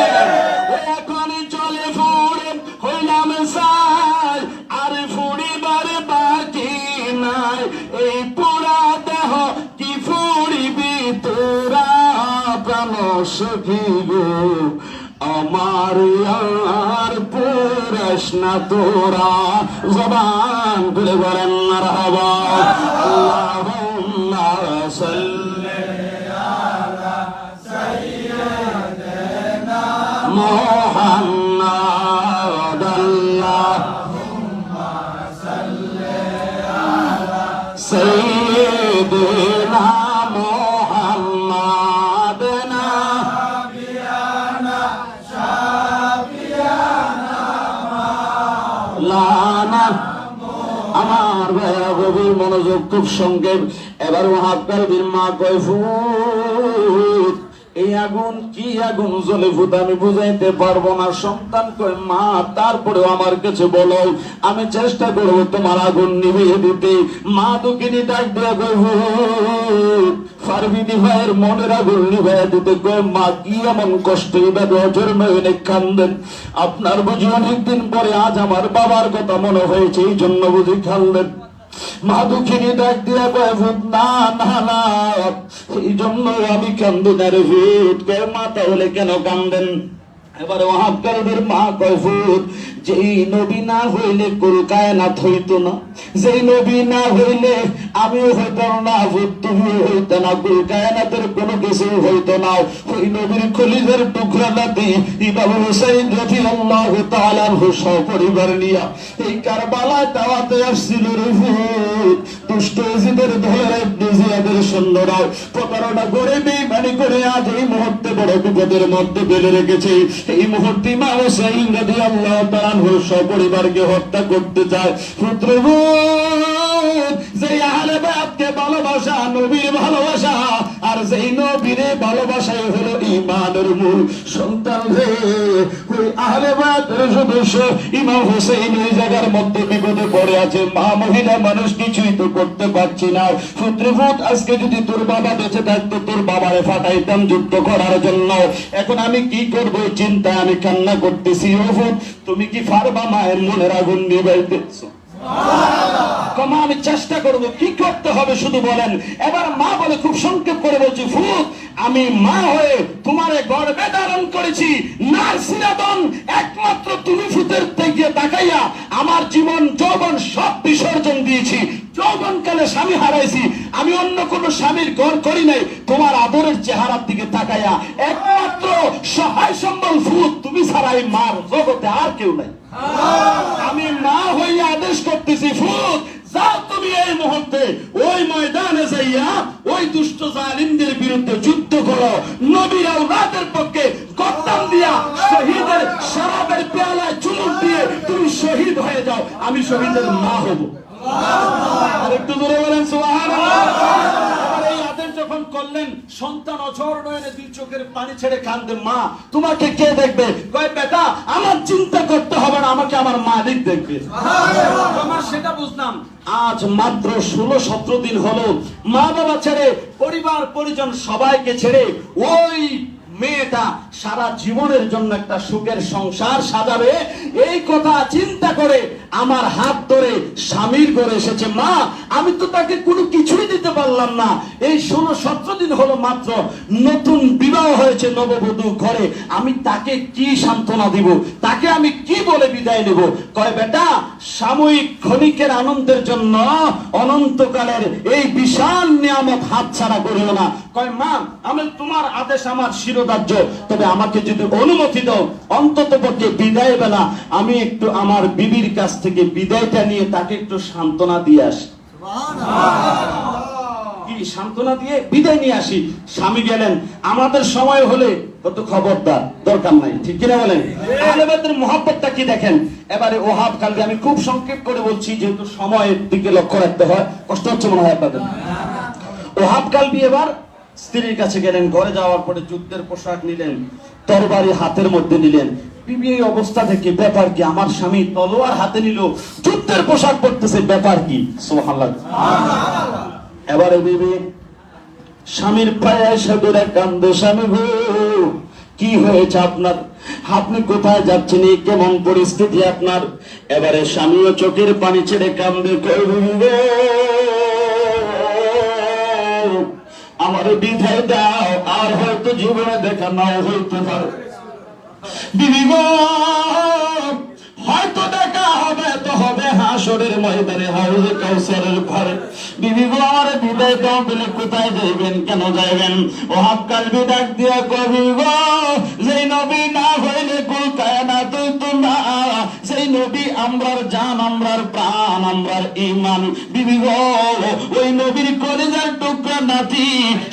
এখন চলে ফুরে হইলাম সাই, আর ফুরিবার বাকি নাই, এই পুরা দেহ কি ফুরিবি তোরা প্রাণ সখী গো, আমার আর পুরাস না তোরা। জবান খুলে বলেন মারহাবা। আল্লাহুম্মা সাল্লি আলা সাইয়্যিদিনা মুহাম্মাদ। আল্লাহুম্মা সাল্লি আলা সাইয়্যিদিনা মুহাম্মাদ। আমার ভাইয়া গভীর মনোযোগ, খুব সংক্ষেপ। এবার মহাকাল মা কয় ফুট, এই আগুন কি আগুন জ্বলে ফুট আমি বুঝাইতে পারবো না। সন্তান কয় মা তারপরেও আমার কাছে বলো, আমি চেষ্টা করবো তোমার আগুন নিভিয়ে দিতে। মা দুঃখিনী ডাক দেয়া কয় ফুট ফারবিদি ভাইয়ের মনের আগুন নিভাইয়া দিতে। কয় মা কি এমন কষ্ট, এভাবে অজর মেয়ে কান্দেন? আপনার বুঝি অনেকদিন পরে আজ আমার বাবার কথা মনে হয়েছে, এই জন্য বুঝি কান্দেন। মা দুঃখিনী ডাক দিয়া কয় ভূত না না না, এই জন্য আমি কান্দি না রে ভূত। কয় মা তাহলে কেন কান্দেন? এবারে ওয়াহাবকারীদের মা কয় ভূত, যেই নবী না হইলে কুল কায়নাত হইতো না, যেই নবী না হইলে আমিও হইতাম না, ভূত তুমিও হইতো না, কুল কায়নাতের কোনো কিছু হইতো না। ওই নবীর খলিলের টুকরাটাতে ইমাম হুসাইন রাদিয়াল্লাহু তাআলা আনহু সপরিবার নিয়া এই কারবালায় দাওয়াতে আসছিল রে ভূত। দুষ্ট ইজিদের দলের ইবনে জিয়াদের সৈন্যরা প্রতারণা করে বেঈমানি করে আজ এই মুহূর্তে বড় বিপদের মধ্যে ফেলে রেখেছে। এই মুহূর্তে ইমাম হুসাইন রাদিয়াল্লাহু তাআলা আনহু সপরিবারকে হত্যা করতে চায়। পুত্রভূত, যে আহলে বায়াতকে ভালোবাসা নবীর ভালোবাসা, আর যেই নবীর ভালোবাসাই হলো ঈমানের মূল। সন্তান রে, ওই আহলে বায়াতের সদস্য ইমাম হুসাইন এই জায়গার মধ্যে বিপদে পড়ে আছে। মা মহিলা মানুষ কিছুই তো করতে পারছি না। পুত্রভূত, আজকে যদি তোর বাবা বেঁচে থাকতো তোর বাবারে ফাটাইতাম যুদ্ধ করার জন্য। এখন আমি কি করবো চিন্তায় আমি কান্না করতেছি। ও ভূত, তুমি কি পারবা মায়ের মনের আগুন নিভাইতেছো? মা আমি চেষ্টা করবো, কি করতে হবে শুধু বলেন। এবার মা বলে, খুব সংক্ষেপ করে বলছি, ভূত আমি মা হয়ে তোমারে গর্ভে ধারণ করেছি, নারসিনাদন একমাত্র তুমি ভূতের থেকে তাকাইয়া আমার জীবন যৌবন সব বিসর্জন দিয়েছি। যৌবনকালে স্বামী হারাইছি, আমি অন্য কোন স্বামীর ঘর করি নাই, তোমার আদরের চেহারার দিকে তাকাইয়া একমাত্র সহায় সম্বল ভূত তুমি ছাড়াই মার জগতে আর কেউ নাই। আমি মা হইয়া আদেশ করতেছি, ভূত যাও তুমি এই মুহূর্তে ওই ময়দানে যাইয়া ওই দুষ্ট জালিমদের বিরুদ্ধে যুদ্ধ করো। নবীর আওলাদের পক্ষে গর্দান দিয়া শহীদের শরাবের পেয়ালায় চুমুক দিয়ে তুমি শহীদ হয়ে যাও, আমি শহীদের মা হব। আর একটু জোরে বলেন সুবহানাল্লাহ। এই আদেশ যখন করলেন, সন্তান অঝর নয়নে দুই চোখের পানি ছেড়ে কান্দে। মা তোমাকে কে দেখবে? কয় বেটা আমার চিন্তা করতে হবে না, আমাকে আমার মালিক দেখবে। আমার সেটা বুঝলাম। আজ মাত্র 16-17 দিন হলো মা বাবা ছেড়ে পরিবার পরিজন সবাইকে ছেড়ে ওই মেয়েটা সারা জীবনের জন্য একটা সুখের সংসার সাজাবে, এই কথা চিন্তা করে আমার হাত ধরে স্বামীর ঘরে এসেছে। মা আমি তো তাকে কোনো কিছুই দিতে পারলাম না। এই 16-17 দিন হলো মাত্র নতুন বিবাহ হয়েছে নববধূ ঘরে, আমি তাকে কি সান্ত্বনা দিব, তাকে আমি কি বলে বিদায় নেব? কয় বেটা সাময়িক ক্ষণিকের আনন্দের জন্য অনন্তকালের এই বিশাল নিয়ামত হাতছাড়া করিও না। কয় মা আমি তোমার আদেশ আমার শিরোধার্য, তবে আমাকে যদি অনুমতি দাও অন্তত পক্ষে বিদায় বেলা আমি একটু আমার বিবির কাছ থেকে বিদায়টা নিয়ে তাকে একটু সান্ত্বনা দিয়ে আসি। কি কি সান্ত্বনা দিয়ে বিদায় নিয়ে আসি। স্বামী গেলেন। আমাদের সময় হলে কত খবরদার, দরকার নাই, ঠিক কিনা বলেন? আহলে বাইতের মহব্বতটা কি দেখেন। এবারে ওহাব কালবি, আমি খুব সংক্ষেপ করে বলছি যেহেতু সময়ের দিকে লক্ষ্য রাখতে হয়, কষ্ট হচ্ছে মনে হয় আপনাদের। ওহাব কালবি এবার স্ত্রীর কাছে গেলেন। ঘরে যাওয়ার পরে যুদ্ধের পোশাক নিলেন, তরবারি হাতের মধ্যে নিলেন। বিবি এই অবস্থা থেকে, ব্যাপার কি? আমার স্বামী তলোয়ার হাতে নিল, যুদ্ধের পোশাক পরতেছে, ব্যাপার কি? সুবহানাল্লাহ। এবারে বিবি স্বামীর পায়ে এসে ধরে কান্দে, স্বামী গো কি হয়েছে আপনার? আপনি কোথায় যাচ্ছেন? এই কেমন পরিস্থিতি আপনার? এবারে স্বামীও চোখের পানি ছেড়ে কান্দে, কই বিবি গো আমার বিদায় দাও, আর হয়তো জীবনে দেখা নাও হইতে পারে। বিবি গো হয়তো দেখা হবে, তো হবে হাসরের ময়দানে, হাউজে কাউসারের ঘরে। বিবি গো আমার বিদায় দাও বলে কোথায় যাইবেন, কেন যাইবেন? ওহাব কালবি ডাক দিয়া কবি গো, যেই নবী না হইলে কুল কায়নাত হইতো না, সেই নবী আমরার জান, আমরার প্রাণ, আমরার ঈমান। বিবি গো ওই নবীর কলিজার টুকরা নাতি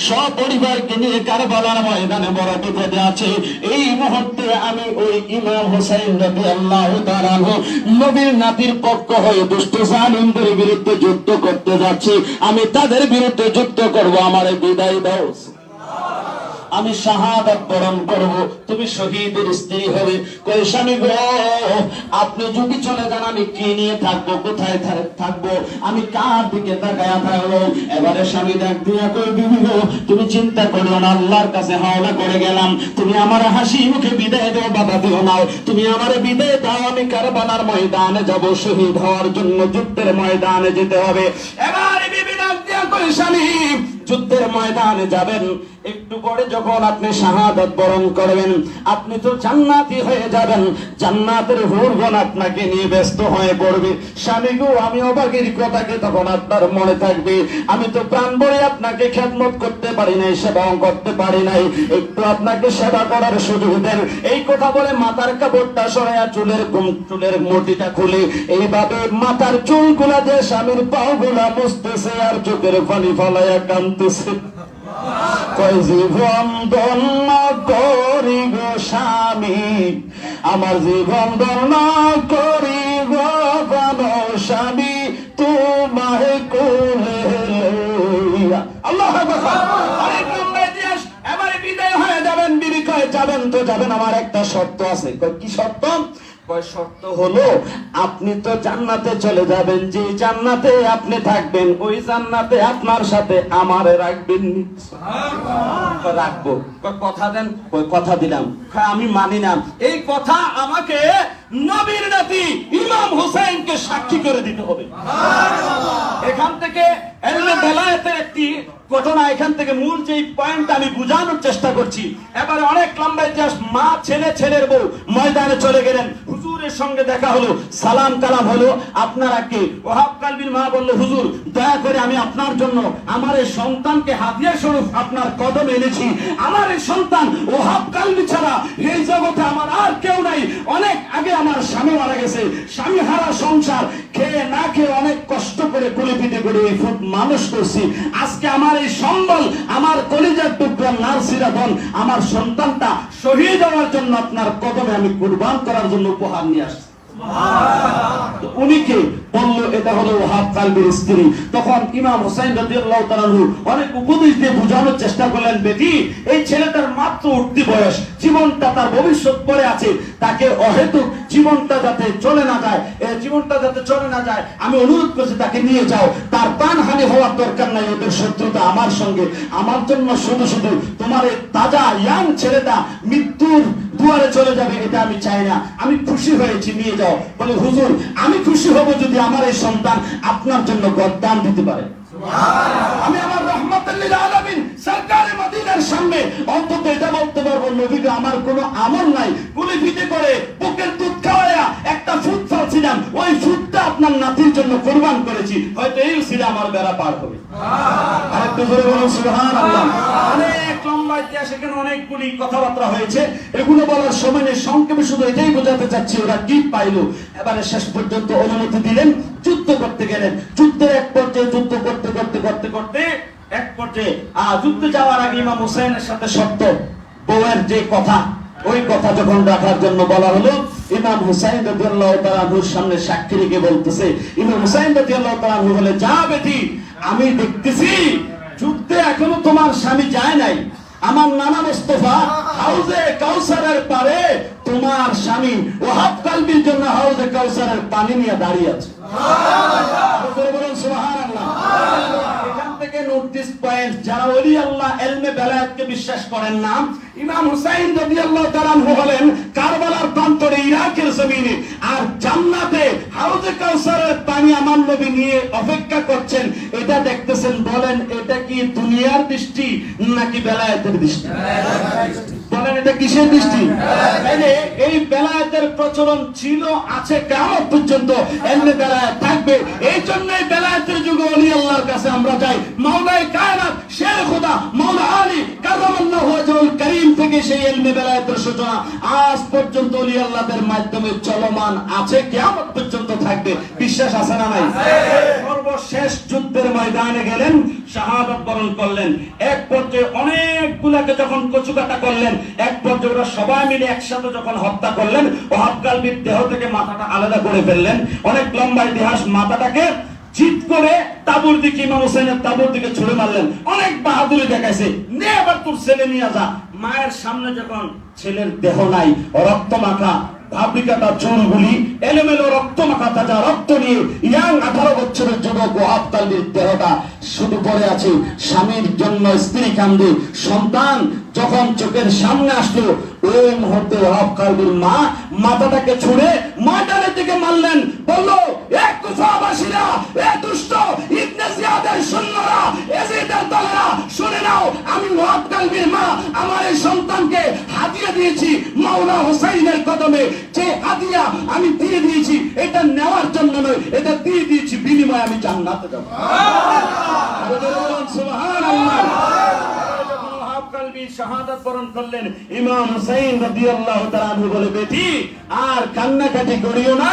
সপরিবারকে নিয়ে কারবালার ময়দানে বড় বিপদে আছে। এই মুহূর্তে আমি ওই ইমাম হোসেন রাদিয়াল্লাহু তাআলা আনহু নবীর নাতির পক্ষ হয়ে দুষ্ট জালিমদের বিরুদ্ধে যুদ্ধ করতে যাচ্ছি। আমি তাদের বিরুদ্ধে যুদ্ধ করব, আমারে বিদায় দাও। আমি শাহাদাত বরণ করব, তুমি শহীদের স্ত্রী হবে। কই স্বামী গো আপনি যদি চলে যান আমি কি নিয়ে থাকবো, কোথায় থাকবো, আমি কার দিকে তাকায়া থাকবো? এবারে স্বামী ডাক দিয়া কই বিবি গো তুমি চিন্তা করো না, আল্লাহর কাছে হাওলা করে গেলাম, তুমি আমার হাসি মুখে বিদায় দাও, বাধা দিও না, তুমি আমার বিদায় দাও। আমি কারবালার ময়দানে যাব, শহীদ হওয়ার জন্য যুদ্ধের ময়দানে যেতে হবে। এবারে বিবি ডাক দিয়া কই স্বামী যুদ্ধের ময়দানে যাবেন, একটু পরে যখন আপনি শাহাদাত বরণ করবেন আপনি তো জান্নাতি হয়ে যাবেন, জান্নাতের হুরগণ আপনাকে নিয়ে ব্যস্ত হয়ে পড়বে। স্বামী গো আমি অবাকের কথাকে তখন আপনার মনে থাকবে, আমি তো প্রাণ ভরে আপনাকে খেদমত করতে পারি নাই, সেবাও করতে পারি নাই, একটু আপনাকে সেবা করার সুযোগ দেন। এই কথা বলে মাথার কাপড়টা সরাইয়া চুলের মুঠিটা খুলে এইভাবে মাথার চুলগুলা দিয়ে স্বামীর পাগুলা মুছতেছে আর চোখের পানি ফলাইয়া কাঁদতেছে। কই জীবন ধন্য করি গো স্বামী, আমার জীবন ধন্য করি গো স্বামী, তোমায় কোলে লইয়া। আল্লাহু আকবার। অনেক লম্বা ইতিহাস। এবারে বিদায় হয়ে যাবেন। বিবি কয় যাবেন তো যাবেন, আমার একটা শর্ত আছে। কয় কি শর্ত? কয় শর্ত হলো আপনি তো জান্নাতে চলে যাবেন, যে জান্নাতে আপনি থাকবেন ওই জান্নাতে আপনার সাথে আমারে রাখবেন। রাখবো। কথা দেন? ওই কথা দিলাম। আমি মানি না। এই কথা আমাকে নবীর নাতি ইমাম হোসেনকে সাক্ষী করে দিতে হবে। এখান থেকে এলমে বেলায়েতের একটি ঘটনা, এখান থেকে মূল যে পয়েন্ট আমি বোঝানোর চেষ্টা করছি। এবারে অনেক লম্বা ইতিহাস। মা ছেলের বউ ময়দানে চলে গেলেন, হুজুরের সঙ্গে দেখা হলো, সালাম কালাম হলো। আপনারা কে? ওহাব কালবির মা বলল হুজুর দয়া করে আমি আপনার জন্য আমার এই সন্তানকে হাদিয়া স্বরূপ আপনার কদমে এনেছি। আমার এই সন্তান ওহাব কালবি ছাড়া এই জগতে আমার আর কেউ নাই। অনেক আগে আমার স্বামী মারা গেছে, স্বামী হারা সংসার, খেয়ে না খেয়ে অনেক কষ্ট করে কোলে পিঠে করে এই ফুট মানুষ করছি। আজকে আমার এই সম্বল, আমার কলিজার টুকরা নার্সিরা ধন, আমার সন্তানটা শহীদ হওয়ার জন্য আপনার কদমে আমি কুরবান করার জন্য উপহার নিয়ে আসছি। উনিকে বলল এটা হলো ওহাব কালবির স্ত্রী। তখন ইমাম হোসেন রাদিয়াল্লাহু তাআলা অনেক উপদেশ দিয়ে বোঝানোর চেষ্টা করলেন, বেটি এই ছেলেটার মাত্র উঠতি বয়স, জীবনটা তার ভবিষ্যৎ পড়ে আছে, তাকে অহেতুক জীবনটা যাতে চলে না যায়, আমি অনুরোধ করছি তাকে নিয়ে যাও, তার প্রাণহানি হওয়ার দরকার নাই, ওদের শত্রুতা আমার সঙ্গে, আমার জন্য শুধু শুধু তোমার এই তাজা ইয়াং ছেলেটা মৃত্যুর দুয়ারে চলে যাবে এটা আমি চাই না, আমি খুশি হয়েছি, নিয়ে যাও। বলে হুজুর আমি খুশি হব যদি আমার এই সন্তান আপনার জন্য গদ্দান দিতে পারে। আমি আমার রহমাতুল লিল আলামিন সরকারে মদিনার সামনে অন্তত এটা বলতে পারবো, নবীকে আমার কোনো আমল নাই, কুলি পিঠে করে বুকের দুধ খাওয়ায়া একটা ফুট ফালছিলাম, ওই ফুটটা আপনার নাতির জন্য কুরবান করেছি, হয়তো এই ছিল আমার বেড়া পার হবে। আরেকটু জোরে বলুন সুবহানাল্লাহ। অনেক লম্বা ইতিহাস, এখানে অনেকগুলি কথাবার্তা হয়েছে, এগুলো বলার সময় নেই, সংক্ষেপে শুধু এটাই বোঝাতে চাচ্ছি ওরা কি পাইলো। এবারে শেষ পর্যন্ত অনুমতি দিলেন, যুদ্ধ করতে গেলেন। যুদ্ধের এক পর্যায়ে যুদ্ধ করতে করতে এক পর্যায়ে যুদ্ধে যাওয়ার আগে ইমাম হুসাইনের সাথে শর্ত, বউয়ের যে কথা, ওই কথা যখন রাখার জন্য বলা হলো, ইমাম হুসাইন রাদিয়াল্লাহু তাআলা আনহুর সামনে সাক্ষী রেখে বলতেছে, ইমাম হুসাইন রাদিয়াল্লাহু তাআলা আনহু বলে, যা বেটি, আমি দেখতেছি যুদ্ধে এখনো তোমার স্বামী যায় নাই, আমার নানা মুস্তাফা হাউজে কাউসারের পারে তোমার স্বামী ওয়াহাব কালবির জন্য হাউজে কাউসারের পানি নিয়ে দাঁড়িয়ে আছে। বলুন সুবহানাল্লাহ। এখান থেকে নোটিস পয়েন্ট, যারা ওলি আল্লাহ ইলমে বেলায়েতকে বিশ্বাস করেন না, ইমাম হুসাইন রাদিয়াল্লাহু তাআলা আনহু হলেন কারবালার প্রান্তরে ইরাকের জমিনে, আর জান্নাতে হাউজে কাউসারের পানি আমার নবী নিয়ে অপেক্ষা করছেন, এটা দেখতেছেন। বলেন এটা কি দুনিয়ার দৃষ্টি নাকি বেলায়েতের দৃষ্টি? বলেন এটা কিসের দৃষ্টি? এই বেলায়েতের প্রচলন ছিল, আছে, কিয়ামত পর্যন্ত এমনি বেলায়েত থাকবে। এই জন্যই বেলায়েতের যুগে ওলি আল্লাহর কাছে আমরা যাই। মাওলায়ে কায়নাত শের খোদা মাওলা আলী কাররামাল্লাহু ওয়াজহুল কারীম থেকে সেই ইলমে বেলায়েতের সূচনা আজ পর্যন্ত ওলি আল্লাহদের মাধ্যমে চলমান আছে, কিয়ামত পর্যন্ত থাকবে। বিশ্বাস আছে না নাই? সর্বশেষ যুদ্ধের ময়দানে গেলেন, শাহাদাত বরণ করলেন। এক পর্যায়ে অনেকগুলাকে যখন কচুকাটা করলেন, এক পর্যায়ে ওরা সবাই মিলে একসাথে যখন হত্যা করলেন, ওয়াহাব কালবির দেহ থেকে মাথাটা আলাদা করে ফেললেন। অনেক লম্বা ইতিহাস। মাথাটাকে জিত করে তাবুর দিকে, ইমাম হুসাইনের তাবুর দিকে ছুড়ে মারলেন। অনেক বাহাদুরি দেখাইছে, নে এবার তোর ছেলে নিয়ে যা। মায়ের সামনে যখন ছেলের দেহ নাই, রক্ত মাখা ভাবরিকাটা চুলগুলি, এলোমেলো রক্ত মাখা তাজা রক্ত নিয়ে ইয়াং 18 বছরের যুবক ওয়াহাব কালবির দেহটা শুধু পড়ে আছে। স্বামীর জন্য স্ত্রী কান্দে, সন্তান যখন চোখের সামনে আসলো, ওই মুহূর্তে ওয়াহাব কালবির মা মাথাটাকে ছুঁড়ে ময়দানের দিকে মারলেন। বললো, এক কুফাবাসীরা, এ দুষ্ট ইবনে জিয়াদের সৈন্যরা, এজিদের দলেরা, শুনে নাও, আমি ওয়াহাব কালবির মা আমার এই সন্তানকে হাদিয়া দিয়েছি মাওলা হুসাইনের কদমে। যে হাদিয়া আমি দিয়ে দিয়েছি, এটা নেওয়ার জন্য নয়, এটা দিয়ে দিয়েছি বিনিময়ে আমি জান্নাতে যাব। সুবহানাল্লাহ। শাহাদাত বরণ করলেন, ইমাম হুসাইন রাদিয়াল্লাহু তাআলা আনহু বলে, বেটি আর কান্নাকাটি করিও না,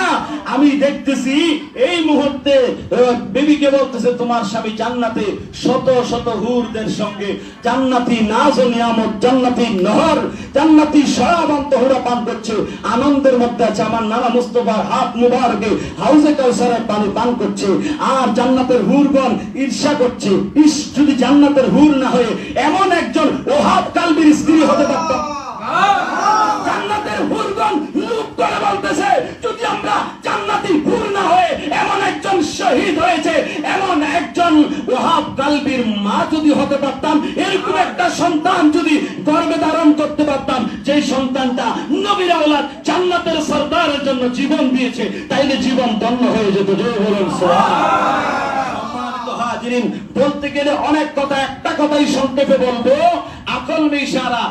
আমি দেখতেছি এই মুহূর্তে বিবিকে বলতেছে তোমার স্বামী জান্নাতে শত শত হুরদের সঙ্গে জান্নাতি নাজ ও নিয়ামত, জান্নাতি নহর, জান্নাতি শরাব অন্তহরা পান করছে, আনন্দের মধ্যে আছে। আমার নানা মুস্তাফার হাত মুবারকে হাউজে কাউসারের পানি পান করছে, আর জান্নাতের হুরগণ ঈর্ষা করছে। ইস, যদি জান্নাতের হুর না হয়ে এমন একজন ওয়াহাব কালবির স্ত্রী হতে পারতাম। জান্নাতের হুরগণ লুক করে বলতেছে, যদি আমরা জান্নাতি হুর না হয়ে এমন একজন শহীদ হয়েছে, এমন একজন ওয়াহাব কালবির মা যদি হতে পারতাম, এরকম একটা সন্তান যদি গর্ভে ধারণ করতে পারতাম, যে সন্তানটা নবীর আওলাদ জান্নাতের সরদারের জন্য জীবন দিয়েছে, তাইলে জীবন ধন্য হয়ে যেত। জয় বলুন সুবহানাল্লাহ। হাজিরিন, বলতে গেলে অনেক কথা, একটা কথাই সংক্ষেপে বলবো, আকল মে ইশারা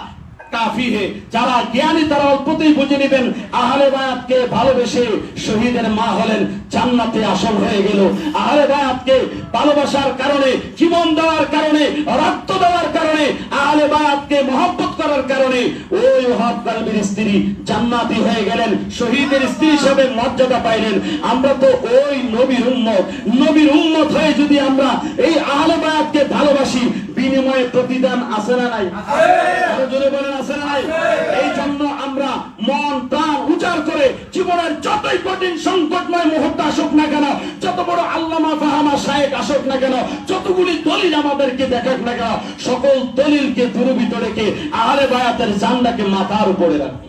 কাফি হে। যারা জ্ঞানী তারা অল্পতেই বুঝে নেবেন, আহলে বায়াতকে ভালোবেসে শহীদের মা হলেন জান্নাতে আসল হয়ে গেল। আহলে বায়াতকে ভালোবাসার কারণে, জীবন দেওয়ার কারণে, রক্ত দেওয়ার কারণে, আহলে বায়াতকে মহব্বত করার কারণে ওই ওয়াহাব কালবির স্ত্রী জান্নাতি হয়ে গেলেন, শহীদের স্ত্রী হিসেবে মর্যাদা পাইলেন। আমরা তো ওই নবীর উম্মত, নবীর উম্মত হয়ে যদি আমরা এই আহলে বায়াতকে ভালোবাসি, বিনিময়ে প্রতিদান আছে না নাই? আরো জোরে বলেন, আছে না নাই? এই জন্য আমরা মন প্রাণ উজাড় করে জীবনের যতই কঠিন সংকটময় মুহূর্ত আসুক না কেন, যত বড় আল্লামা ফাহামা শায়েখ আসুক না কেন, যতগুলি দলিল আমাদেরকে দেখাক না কেন, সকল দলিলকে দূরীভূত রেখে আহলে বায়াতের জান্নাকে মাথার উপরে রাখবো।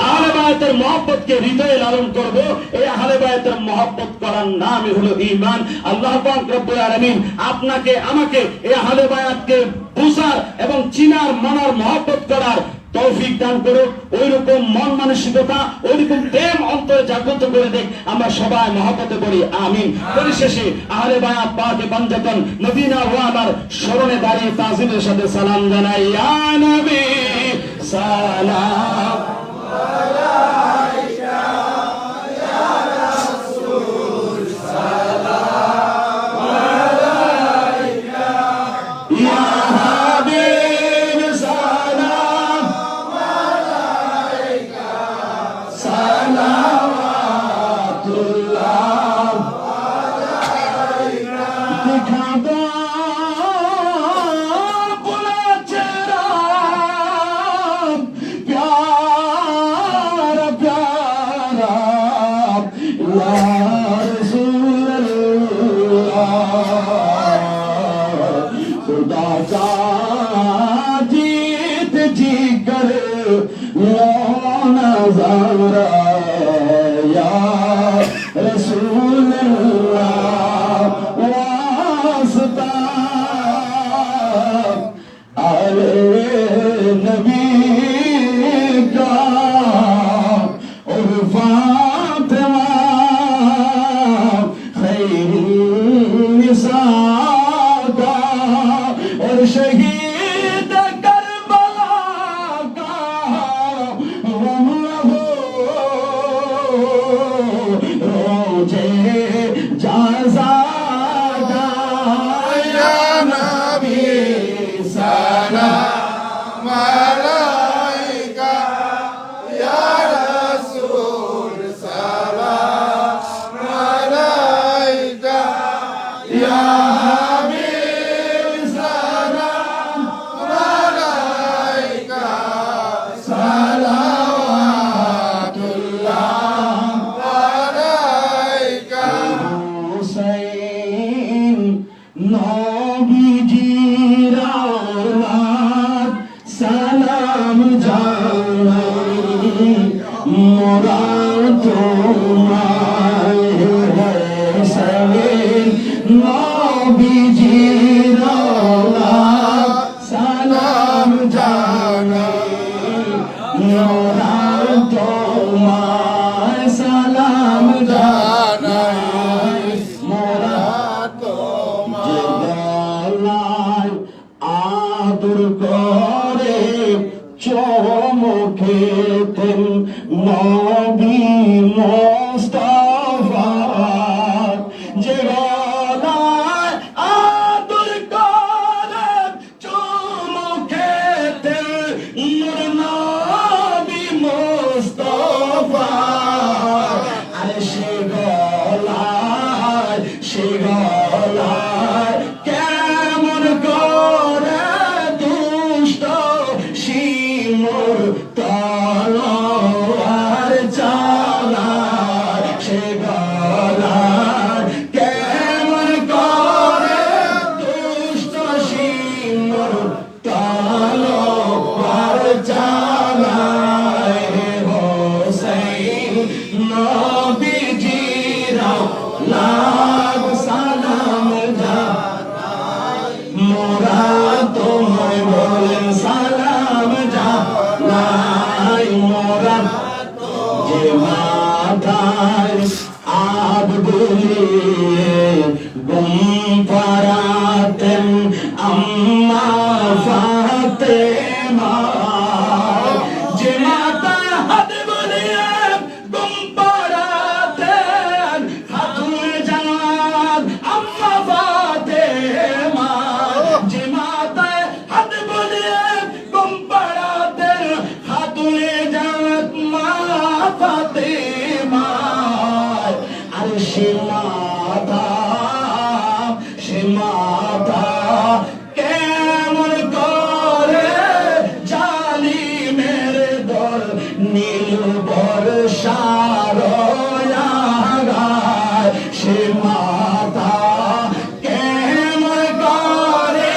আহলে বায়াতের মহব্বতকে হৃদয়ে লালন করব। এই আহলে বায়াতের মহব্বত করার নামই হলো ঈমান। আল্লাহ পাক রব্বুল আলামিন আপনাকে আমাকে এই আহলে বায়াতকে বুঝার এবং চিনার, মানার, মহব্বত করার তৌফিক দান করুক। ওইরকম মন মানসিকতা, ওইরকম প্রেম অন্তরে জাগ্রত করে দেখ, আমরা সবাই মহব্বতে করি, আমিন। পরিশেষে আহলে বায়াত পাকে পাঞ্জাতন মদিনা ওয়ালার স্মরণে দাঁড়িয়ে তাজিমের সাথে সালাম জানাই। ইয়া নবী সালাম আলাইকা, ইয়া রাসূল সালাম আলাইকা, ইয়া হাবিব সালাম আলাইকা, সালাওয়াতুল্লাহ আলাইকা। দেখা দাও ইয়া হাবিব সালাম আলাইকা সালাওয়াতুল্লাহ আলাইকা হুসাইন নবীজির আওলাদ সালাম জানাই মোরা তোমায় হুসাইন নবীজির আওলাদ সালাম জানাই মোরা তোমায় সালাম জানাই মোরা তোমায় আদর করে চমকেতেন নবী মুস্তাফা যে গলায় আদর করে চমকেতেন নূর নবী মুস্তাফা আরে সে গলায় কেমন করে দুষ্ট শিমুর তলোয়ার চালায় সে গলায় কেমন করে দুষ্ট শিমুর তলোয়ার চালায় হোসেন নবীজির আওলাদ সালাম জানাই মোরা তোমায় বলেন সালাম জানাই মোরা যে মাথায় আব বুলিয়ে গুম পারাতেন আম্মা ফাতেমা যে মাথায় হাত বুলিয়ে গুম পারাতেন খাতুন জান আম্মা ফাতেমা যে মাথায় হাত বুলিয়ে গুম পারাতেন খাতুন জান মা ফাতেমা আর সে মাথা কেমন করে জালিমের দল নীল বর্ষার আগায় সে মাথা কেমন করে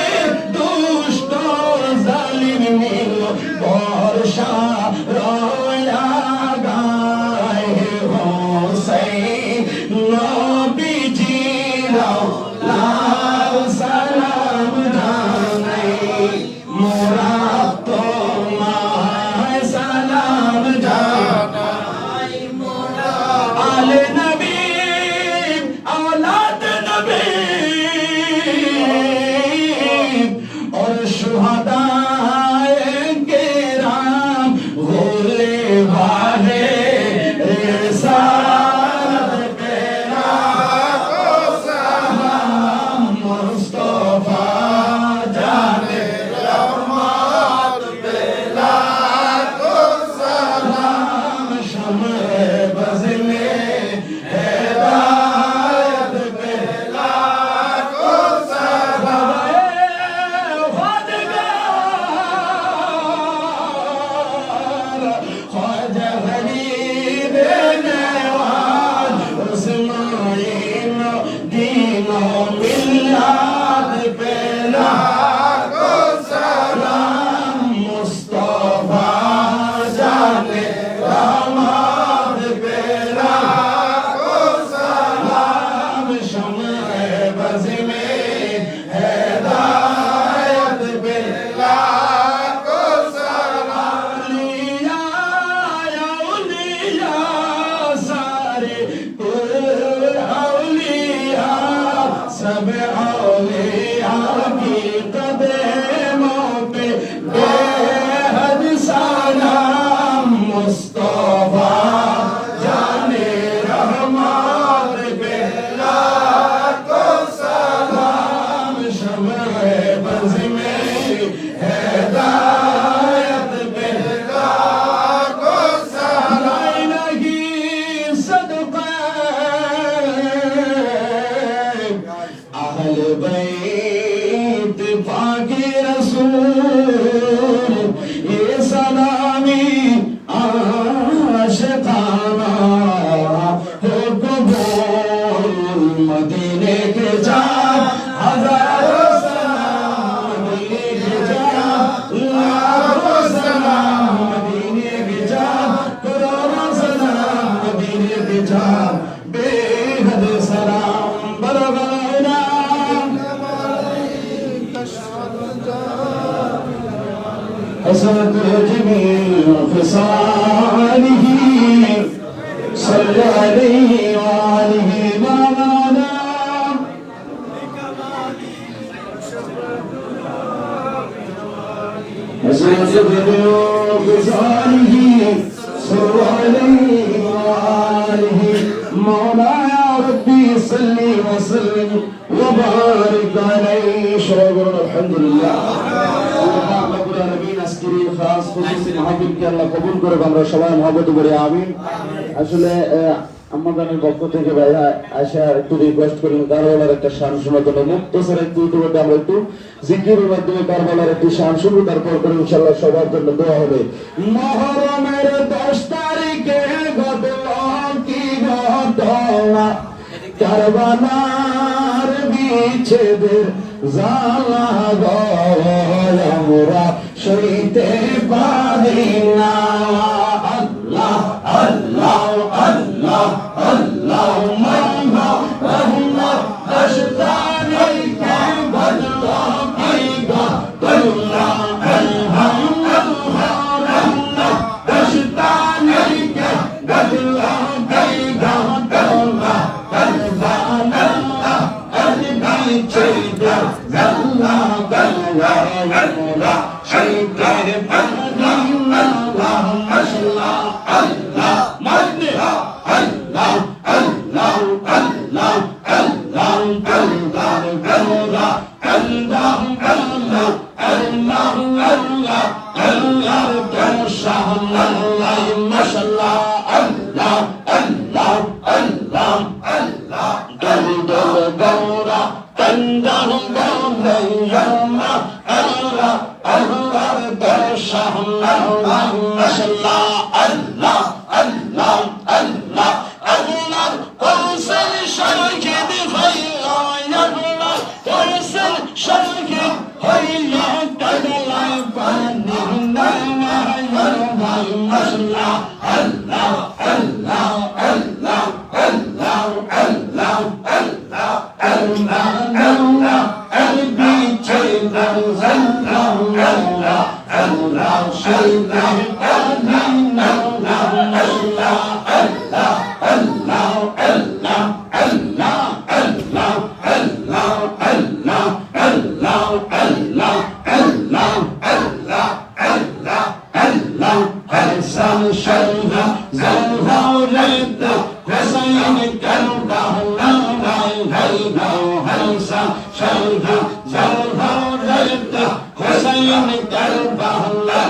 দুষ্ট জালিম নীল বর্ষার আগায় হোসেন নবীজির আওলাদ সালাম জানাই মোরা তোমায় সালাম জানাই মোরা আলে নবী আওলাদ নবী और शुहदाए केराम भोले वाले रिसालत पेरा को सलाम मुस्तफा जाने रहमत पेला को सलाम शम्र बज़ में हिदायत पेला को सलाम ख्वाजा गरीब नवाज उस्माइन दीनो मिल्लात पेला को सलाम मुस्तफा जाने रहमत पेला को सलाम शम्र बज़ में हिदायत पेला को सलाम लिया औलिया सारे औलिया सब औलिया की कदमों पे बेहद सलाम मुस्तफा जाने रहमत पेला को सलाम शम्र बज़ में हिदायत पेला को सलाम लगी सदका আহলে বাইত পাকে রাসূল এ সালামি আশিকানা हो कबूल मदीने के जा हजारों सलाम मदीने के जा लाखों सलाम मदीने के जा करोड़ों सलाम मदीने के जा बेहद सलाम बरगना हसरत जमील खिसालिही صلى عليه وآله مولانا حسرت بذنوبه صلى عليه وآله مولانا يا ربي صل وسلم وبارك عليه شكرا الحمد لله খাস খুশি মাহফিলকে আল্লাহ কবুল করে আমরা সবাই মহব্বত করে আমিন। আসলে আমাদের পক্ষ থেকে ভাইয়া আশা একটু রিকোয়েস্ট করলেন কারবালার একটা শান শোনার জন্য মুক্তসর একটু ইউটিউবে আমরা একটু জিকিরের মাধ্যমে কারবালার একটি শান শুনবো, তারপর করে ইনশাআল্লাহ সবার জন্য দোয়া হবে। মুহররমের 10 তারিখে ঘটল কি ঘটনা কারবালার বিচ্ছেদের জ্বালা আমরা সইতে পারি না। আল্লাহ আল্লাহ আল্লাহ আল্লাহ মাওলা রহমত 10 তারিখে ঘটল কি ঘটনা আলহামদুলিল্লাহ রহমত 10 তারিখে ঘটল কি ঘটনা কারবালা বিচ্ছেদের জ্বালা আমরা সইতে পারি না। মাশাআল্লাহ আল্লাহ মানে আল্লাহ আল্লাহ আল্লাহ আল্লাহ আল্লাহ আল্লাহ আল্লাহ আল্লাহ আল্লাহ আল্লাহ আল্লাহ মাশাআল্লাহ মাশাআল্লাহ আল্লাহ আল্লাহ আল্লাহ আল্লাহ দল দল গৌরা তন্দাহ গৌরা আল্লাহ আল্লাহ মাশাআল্লাহ মাশাআল্লাহ আল্লাহ আল্লাহ আল্লাহ আল্লাহ কোসল শাহিদ হইয়া আল্লাহ কোসল শাহিদ হইয়া কাদলা পানি নামা মাশাআল্লাহ আল্লাহ আল্লাহ আল্লাহ আল্লাহ আল্লাহ আল্লাহ আল্লাহ আলবি চেদার আল্লাহ আল্লাহ শাইদা আল্লাহ আল্লাহ আল্লাহ আল্লাহ আল্লাহ আল্লাহ আল্লাহ আল্লাহ আল্লাহ আল্লাহ আল্লাহ আল্লাহ আল্লাহ আল্লাহ আল্লাহ হাসান শাইদা জাওহারাত হুসাইন কারবালা হাইদা হাসান শাইদা জাওহারাত হুসাইন কারবালা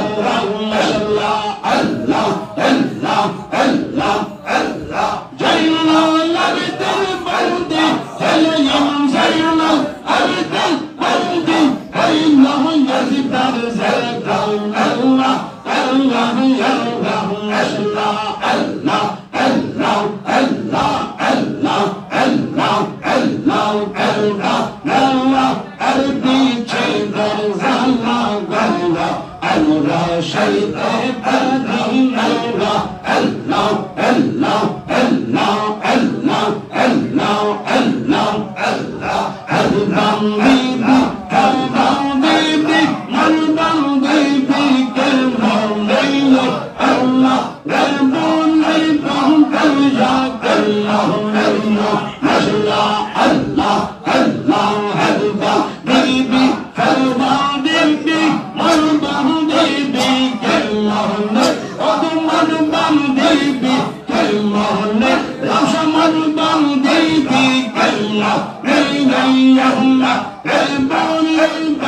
মাশাআল্লাহ আল্লাহ আল্লাহ আল্লাহ আল্লাহ জাইনাল আবিদিন বন্দি হেলাম জাইনাল আবিদিন বন্দি আল্লাহ ইয়াজিদার জালাল আল্লাহ আল্লাহ আল্লাহ মাশাআল্লাহ আল্লাহ আল্লাহ আল্লাহ আল্লাহ আল্লাহ আল্লাহ আল্লাহ আল্লাহ আরবি চেদার জালা গালা আমরা শাইতে পারি আল্লাহ আল্লাহ আল্লাহ আল্লাহ আল্লাহ আল্লাহ আল্লাহ আল্লাহ আল্লাহ বিবি আল্লাহ বিবি মনবান বিবি কেমন আল্লাহ রাব্বুল আলামিন ইয়া আল্লাহ আল্লাহ মাশাআল্লাহ আল্লাহ আল্লাহ আল্লাহ বিবি আল্লাহ বিবি মনবান বিবি কেমন মনবান বিবি কেমন রাশমান বান বিবি কেমন আল্লাহ রাব্বুল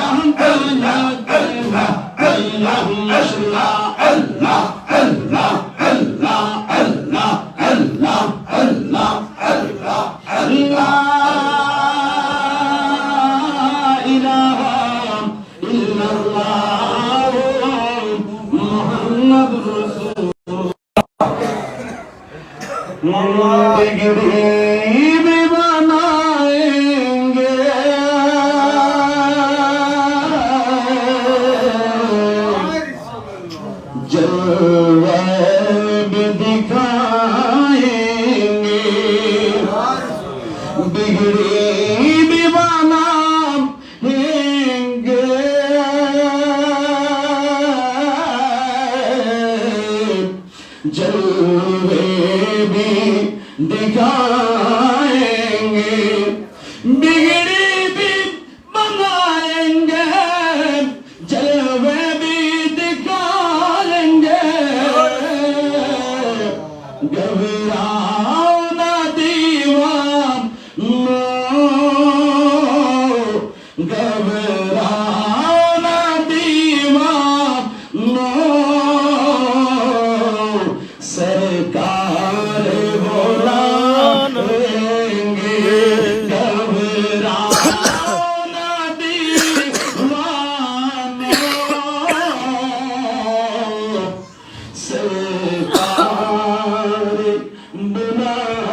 আলামিন আল্লাহ মাশাআল্লাহ আল্লাহ আল্লাহ আল্লাহ আল্লাহ আল্লাহ আল্লাহ আল্লাহ আল্লাহ बिगड़ी भी बनाएंगे, जलवे भी दिखाएंगे, बिगड़ी भी बनाएंगे, जलवे भी दिखाएंगे, घबराओ ना दीवानो, घबराओ ना दीवानो, सरकार बुलाएंगे, घबराओ ना दीवानो, सरकार बुलाएंगे।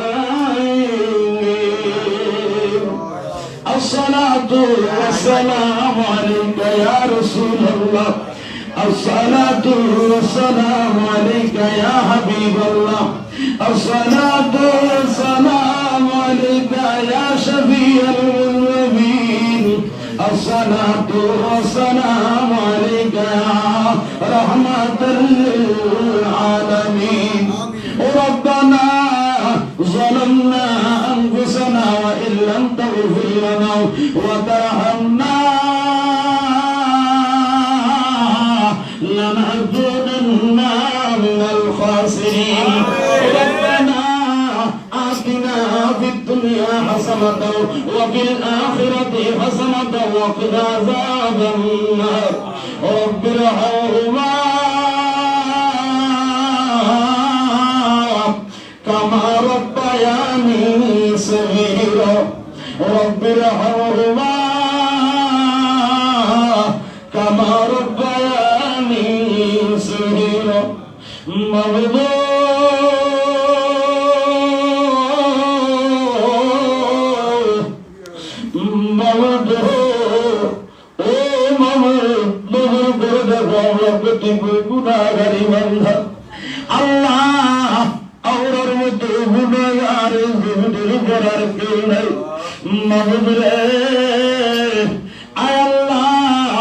अस्सलातु वस्सलामु अलैका या रसूल अल्लाह, अस्सलातु वस्सलामु अलैका या हबीब अल्लाह, अस्सलातु वस्सलामु अलैका या शफीअल मुज़निबीन, अस्सलातु वस्सलामु अलैका या रहमतल लिल आलमीन। रब्बना ظلمنا أنفسنا وإن لم تغفر لنا وترحمنا لنكونن من الخاسرين. ربنا آتنا في الدنيا حسنة وفي الآخرة حسنة وقنا عذاب النار. رب ارحمهما كما ربياني صغيرا. رب ارحمهما كما ربياني صغيرا. আল্লাহ আওরার মধ্যে গুনাহগার জিন্দেগি করার কেউ নাই। মাবুদ রে, আয় আল্লাহ,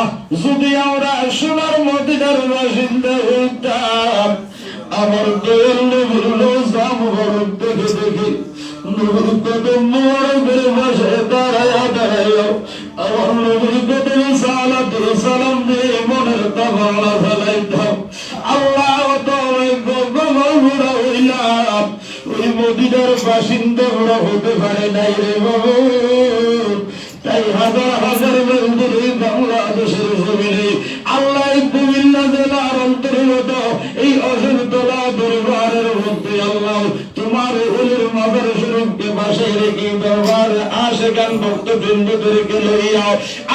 যদি আমরা সোনার মদিনার বাসিন্দা হইতাম, আমার দয়াল নবীর রোজা মুবারক দেখে দেখে নবীর কদম মুবারকের পাশে দাঁড়ায়া দাঁড়ায়া আমার নবীর কদম সালাম দিয়ে মনের তামান্না ফেলাইতাম। আল্লাহ তোমায় গগনভরা হইলাম, ওই মদিনার বাসিন্দা ওরা হতে পারে নাই রে বাবু। তাই হাজার হাজার বন্ধুর এই বাংলাদেশের জমিনে আল্লাহ কুমিল্লা জেলার অন্তর্গত এই অশোকতলা দরবারের মধ্যে আল্লাহ তোমার হুলের মাজার শরীফকে পাশে রেখে দরবার আশেকান ভক্তবৃন্দদেরকে লইয়া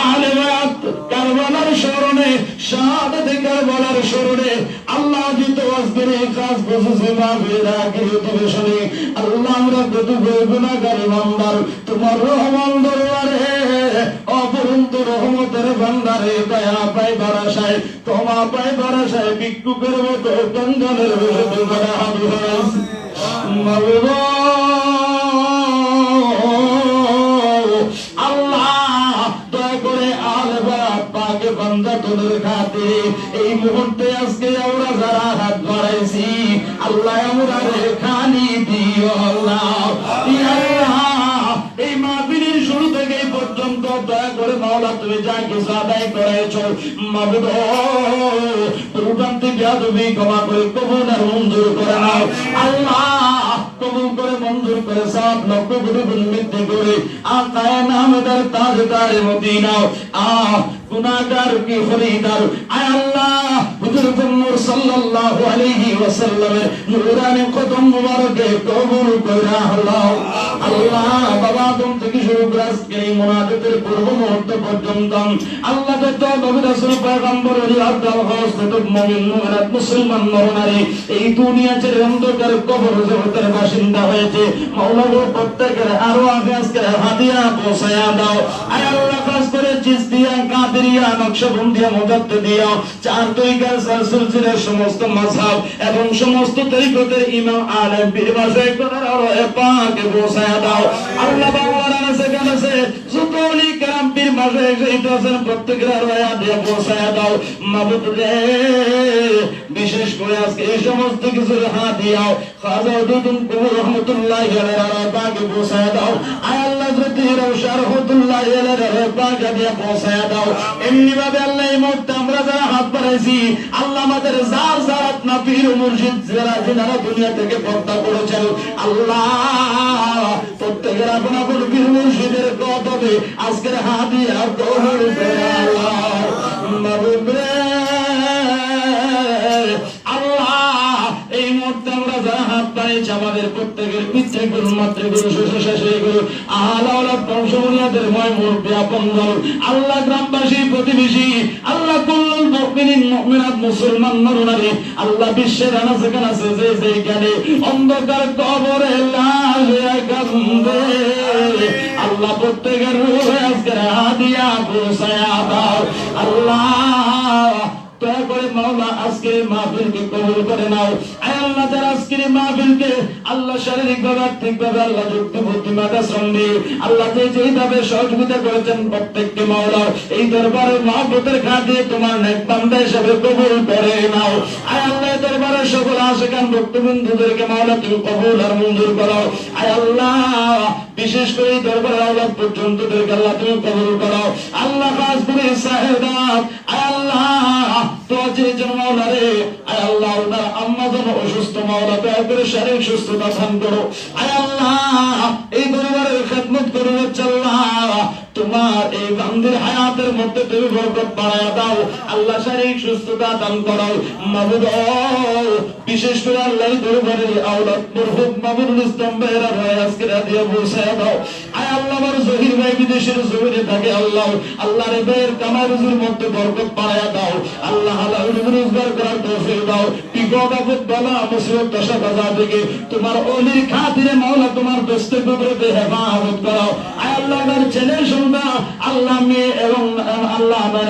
আহলে বায়াত কারবালার স্মরণে, শাহাদাত কারবালার স্মরণে আল্লাহ জিত আজকের এই কাজ বসেছে মাহফিল আখির অধিবেশনে। আল্লাহ আমরা কত গুনাহগার বান্দার তোমার রহমান দরবারে অপরন্ত রহমতের ভান্ডারে দয়া পাইবার আশায়, ক্ষমা পাইবার আশায় ভিক্ষুকের মতো গঞ্জনের বিরুদ্ধে করে হাজির হয়েছে। মাওলা আল্লাহ দয়া করে আহলে বায়াত পাকে বান্দা তোদের খাতিরে এই মুহূর্তে আজকে আমরা যারা হাত বাড়াইছি আল্লাহ আমরা খানি দিও আল্লাহ। ইয়া আল্লাহ, এই মাহফিলের শুরু থেকে পর্যন্ত দয়া করে মাওলা তুমি যা কিছু আদায় করেছো মাবুদ রূপান্তি বেয়াদবি ক্ষমা করে কবুল আর মঞ্জুর করে নাও আল্লাহ। কবুল করে মঞ্জুর করে সব লক্ষ কোটি বৃদ্ধি করে আকায়ে নামদার তাজদারে মদিনা গুনাহগার কি খরিদার আয় আল্লাহ হুজুর মুহাম্মদ সাল্লাল্লাহু আলাইহি ওয়াসাল্লামের নূরানি কদম মুবারকে কবুল করে আল্লাহ। আল্লাহ বাবা আদম থেকে শুরু করে আজকে এই মুনাজাতের পূর্ব মুহূর্ত পর্যন্ত আল্লাহ যত নবী রাসূল পয়গম্বর ওলি আব্দুল হাসনাত মুমিন মুমিনাত মুসলমান নরনারী এই দুনিয়া ছেড়ে অন্ধকার কবর জগতের বাসিন্দা হয়েছে মাওলা গো প্রত্যেকের আরো আগে আজকে হাদিয়া পৌঁছায়া দাও আয় আল্লাহ। খাস করে চিশতিয়া কাদেরিয়া নকশবন্দিয়া মুজাদ্দিদিয়া চার তরিকার সিলসিলার সমস্ত মাযহাব এবং সমস্ত তরিকতের ইমাম আলেম পীর মাশায়েখদের রয়ে পাকে পৌঁছায়া দাও আল্লাহ বাংলার আছে কাছে যত ওলি کرام পীর মাশায়েখ শহীদ আছেন প্রত্যেকের রয়ে দিয়ে পৌঁছায়া দাও মাবুদ রে বিশেষ করে আজকে এই সমস্ত কিছু হাদিয়া খাজা উদ্দিন কবুর রহমাতুল্লাহি আলাইহি পাকে পৌঁছায়া দাও আয় আল্লাহ যদি রওশন রহমাতুল্লাহি আলাইহি পাকে দিয়ে পৌঁছায়া দাও এমনি ভাবে আল্লাহ এই মুহূর্তে আমরা যারা হাত বাড়াইছি আল্লাহ আমাদের যার যার আপনা পীর মুর্শিদ যারা যারা দুনিয়া থেকে পর্দা করেছেন আল্লাহ প্রত্যেকের আপনা পীর মুর্শিদের কদমে আজকের হাদিয়া গ্রহণ করে আল্লাহ মাবুদ রে আল্লাহ এই মুহূর্তে আমরা যারা হাত বাড়িয়েছি আমাদের প্রত্যেকের পিতৃগুরু মাতৃগুরু শ্বশুর-শাশুড়িগুরু আহলে আওলাদ বংশমনিয়াদের ময় মুরব্বি আপনজন আল্লাহ গ্রামবাসী প্রতিবেশী আল্লাহ কুল্লুল মুমিনিন মুমিনাত মুসলমান নরনারী আল্লাহ বিশ্বের আনাচে কানাচে যে যেখানে অন্ধকার কবরে লাশ কান্দে আল্লাহ প্রত্যেকের রূহে আজকের হাদিয়া পৌঁছায়া দাও আল্লাহ দয়া করে মাওলা আজকের মাহফিলকে কবুল করে নাও আয় আল্লাহ যারা আজকের মাহফিলকে আল্লাহ শারীরিকভাবে আর্থিকভাবে আল্লাহ যুক্তি বুদ্ধিমত্তা শ্রমে আল্লাহ যেইভাবে সহযোগিতা করেছেন প্রত্যেককে মাওলা এই দরবারে মহব্বতের খাতিরে তোমার নেক বান্দা হিসেবে কবুল করে নাও আয় আল্লাহ দরবারে সকল আশিকান ভক্তবৃন্দদেরকে মাওলা তুমি কবুল আর মঞ্জুর করো আয় আল্লাহ বিশেষ করে এই দরবারে আওলাদ পর্যন্তদেরকে আল্লাহ তুমি কবুল করো আল্লাহ খাস করে সাহেদাত আয় আল্লাহ তো যে মাওলা রে আয় আল্লাহ ওনার আম্মা যেন অসুস্থ মাওলা দয়া করে শারীরিক সুস্থতা দান করো আয় আল্লাহ এই দরবারের খেদমত করো আল্লাহ তোমার এই বান্দির হায়াতের মধ্যে তুমি বরকত বাড়ায়া দাও আল্লাহ শারীরিক সুস্থতা দান করো মাবুদ বিশেষ করে আল্লাহ দরবারের আওলাদ মরহুম মামুনুল ইসলাম ভাইরা ভাই আজকে রাদিয়া পৌঁছায়া দাও আয় আল্লাহ আমার জহির ভাই বিদেশের জমিনে থাকে আল্লাহ আল্লাহ রে ভাইয়ের কামাই রুজির মধ্যে বরকত বাড়ায়া দাও আল্লাহ হালাল রোজগার করার তৌফিক দাও বিপদ আপদ বালা মুসিবত দশা বাজা থেকে তোমার ওলির খাতিরে মাওলা তোমার দোস্তের কবরতে হেফাজত করো আয় আল্লাহ আমার ছেলে সন্তান আল্লাহ মেয়ে এবং আল্লাহ আমার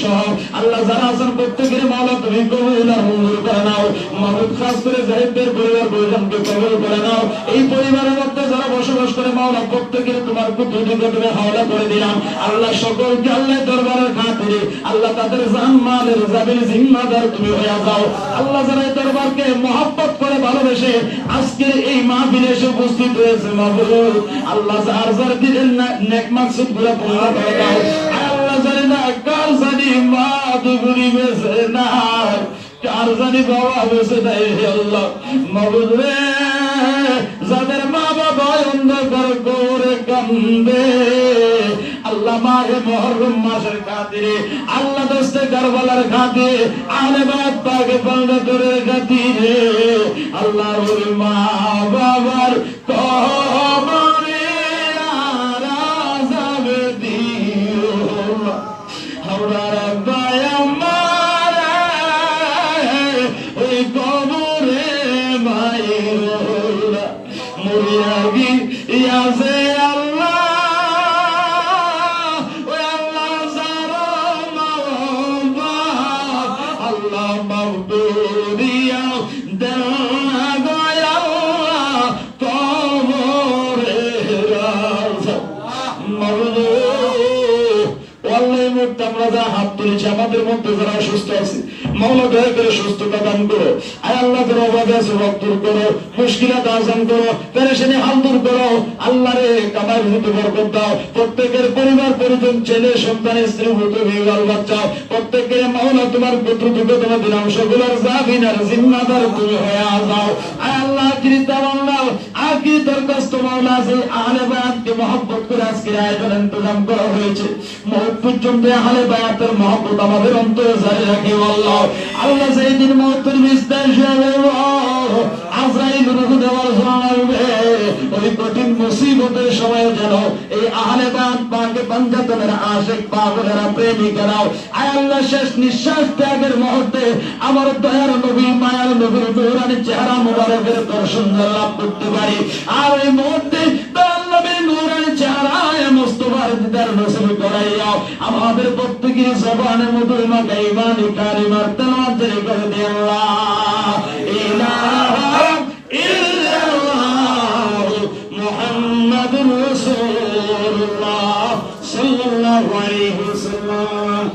সহ আল্লাহ যারা আছেন প্রত্যেকের মাওলা তুমি কবুল আর মঞ্জুর করে নাও মাহমুদ খাস করে জাহিদের পরিবার পরিজনকে কবুল করে নাও এই পরিবারের মধ্যে যারা বসবাস করে মাওলা প্রত্যেকের তোমার কুদরতি তুমি হাওলা করে দিলাম আল্লাহ সকলকে আল্লাহ দরবারের খাতিরে আল্লাহ তাদের জান মালের জাবির জিম্মাদার তুমি হয়ে যাও আল্লাহ যারা এই দরবারকে মহব্বত করে ভালোবেসে আজকের এই মাহফিলে এসে উপস্থিত হয়েছে মাহবুব আল্লাহ যার যার দিলেন নেক মাকসুদ গুলো পূর্ণ করে দাও আল্লাহ জানি না কার জানি মা দুগুরি বেঁচে না কার জানি বাবা বেঁচে নাই আল্লাহ মাহবুব রে যাদের মা বাবা অন্ধকার করে কান্দে আল্লাহ মাহে মুহররম মাসের খাতিরে আল্লাহ দোস্তে কারবালার খাতিরে আলে বাত পাকে বন্ধুদের খাতিরে আল্লাহ ওর মা বাবার কবরে আরাজাব দিও হাওড়া রাব্বায় আমার ওই কবরে মায়ের মুরিয়াগি ইয়াসে আল্লাহ হাত তুলেছি আমাদের মধ্যে যারা অসুস্থ আছে মাওলা দয়া করে সুস্থতা দান করো আয় আল্লাহ যারা অভাবে আছে রব দূর করো মুশকিলাত আসান করো পেরেশানি হাল দূর করো আল্লাহ রে কামাই রুজিতে বরকত দাও প্রত্যেকের পরিবার পরিজন ছেলে সন্তান স্ত্রী পুত্র বিবাহ বাচ্চা প্রত্যেকের মাওলা তোমার পুত্র দুটো তোমার দিলাম সকলের জামিনার জিম্মাদার তুমি হয়ে যাও আয় আল্লাহ কৃতাব আল্লাহ আকি দরখাস্ত মাওলা আছে আহলে বায়াতকে মহব্বত করে আজকের আয়োজন ইন্তজাম করা হয়েছে মওত পর্যন্ত আহলে বায়াতের মহব্বত আমাদের অন্তরে জারি রাখি আল্লাহ আল্লাহ সেই দিন মওতের বিস্তার আজরাইল রূহ দেওয়ার জানাবে ওই কঠিন মুসিবতের সময় যেন এই আহলে বায়াত পাকে পাঞ্জাতনের আশিক পাগলেরা প্রেমিকেরা আয় আল্লাহ শেষ নিঃশ্বাস ত্যাগের মুহূর্তে আমার দয়ার নবী মায়ার নবীর নূরানি চেহারা মুবারকের দর্শন লাভ করতে পারি আর এই মুহূর্তে দয়ার নবীর নূরানি চেহারায় মুস্তাফার দিদার নসিব করে বাড়াইয়া আমাদের প্রত্যেকের জবানের মধ্যে ইমানি কালিমার তেলাওয়াত জারি করে দে আল্লাহ। ইলাহা ইল্লাল্লাহ মুহাম্মাদুর রাসূলুল্লাহ সাল্লাল্লাহু আলাইহি ওয়াসাল্লাম।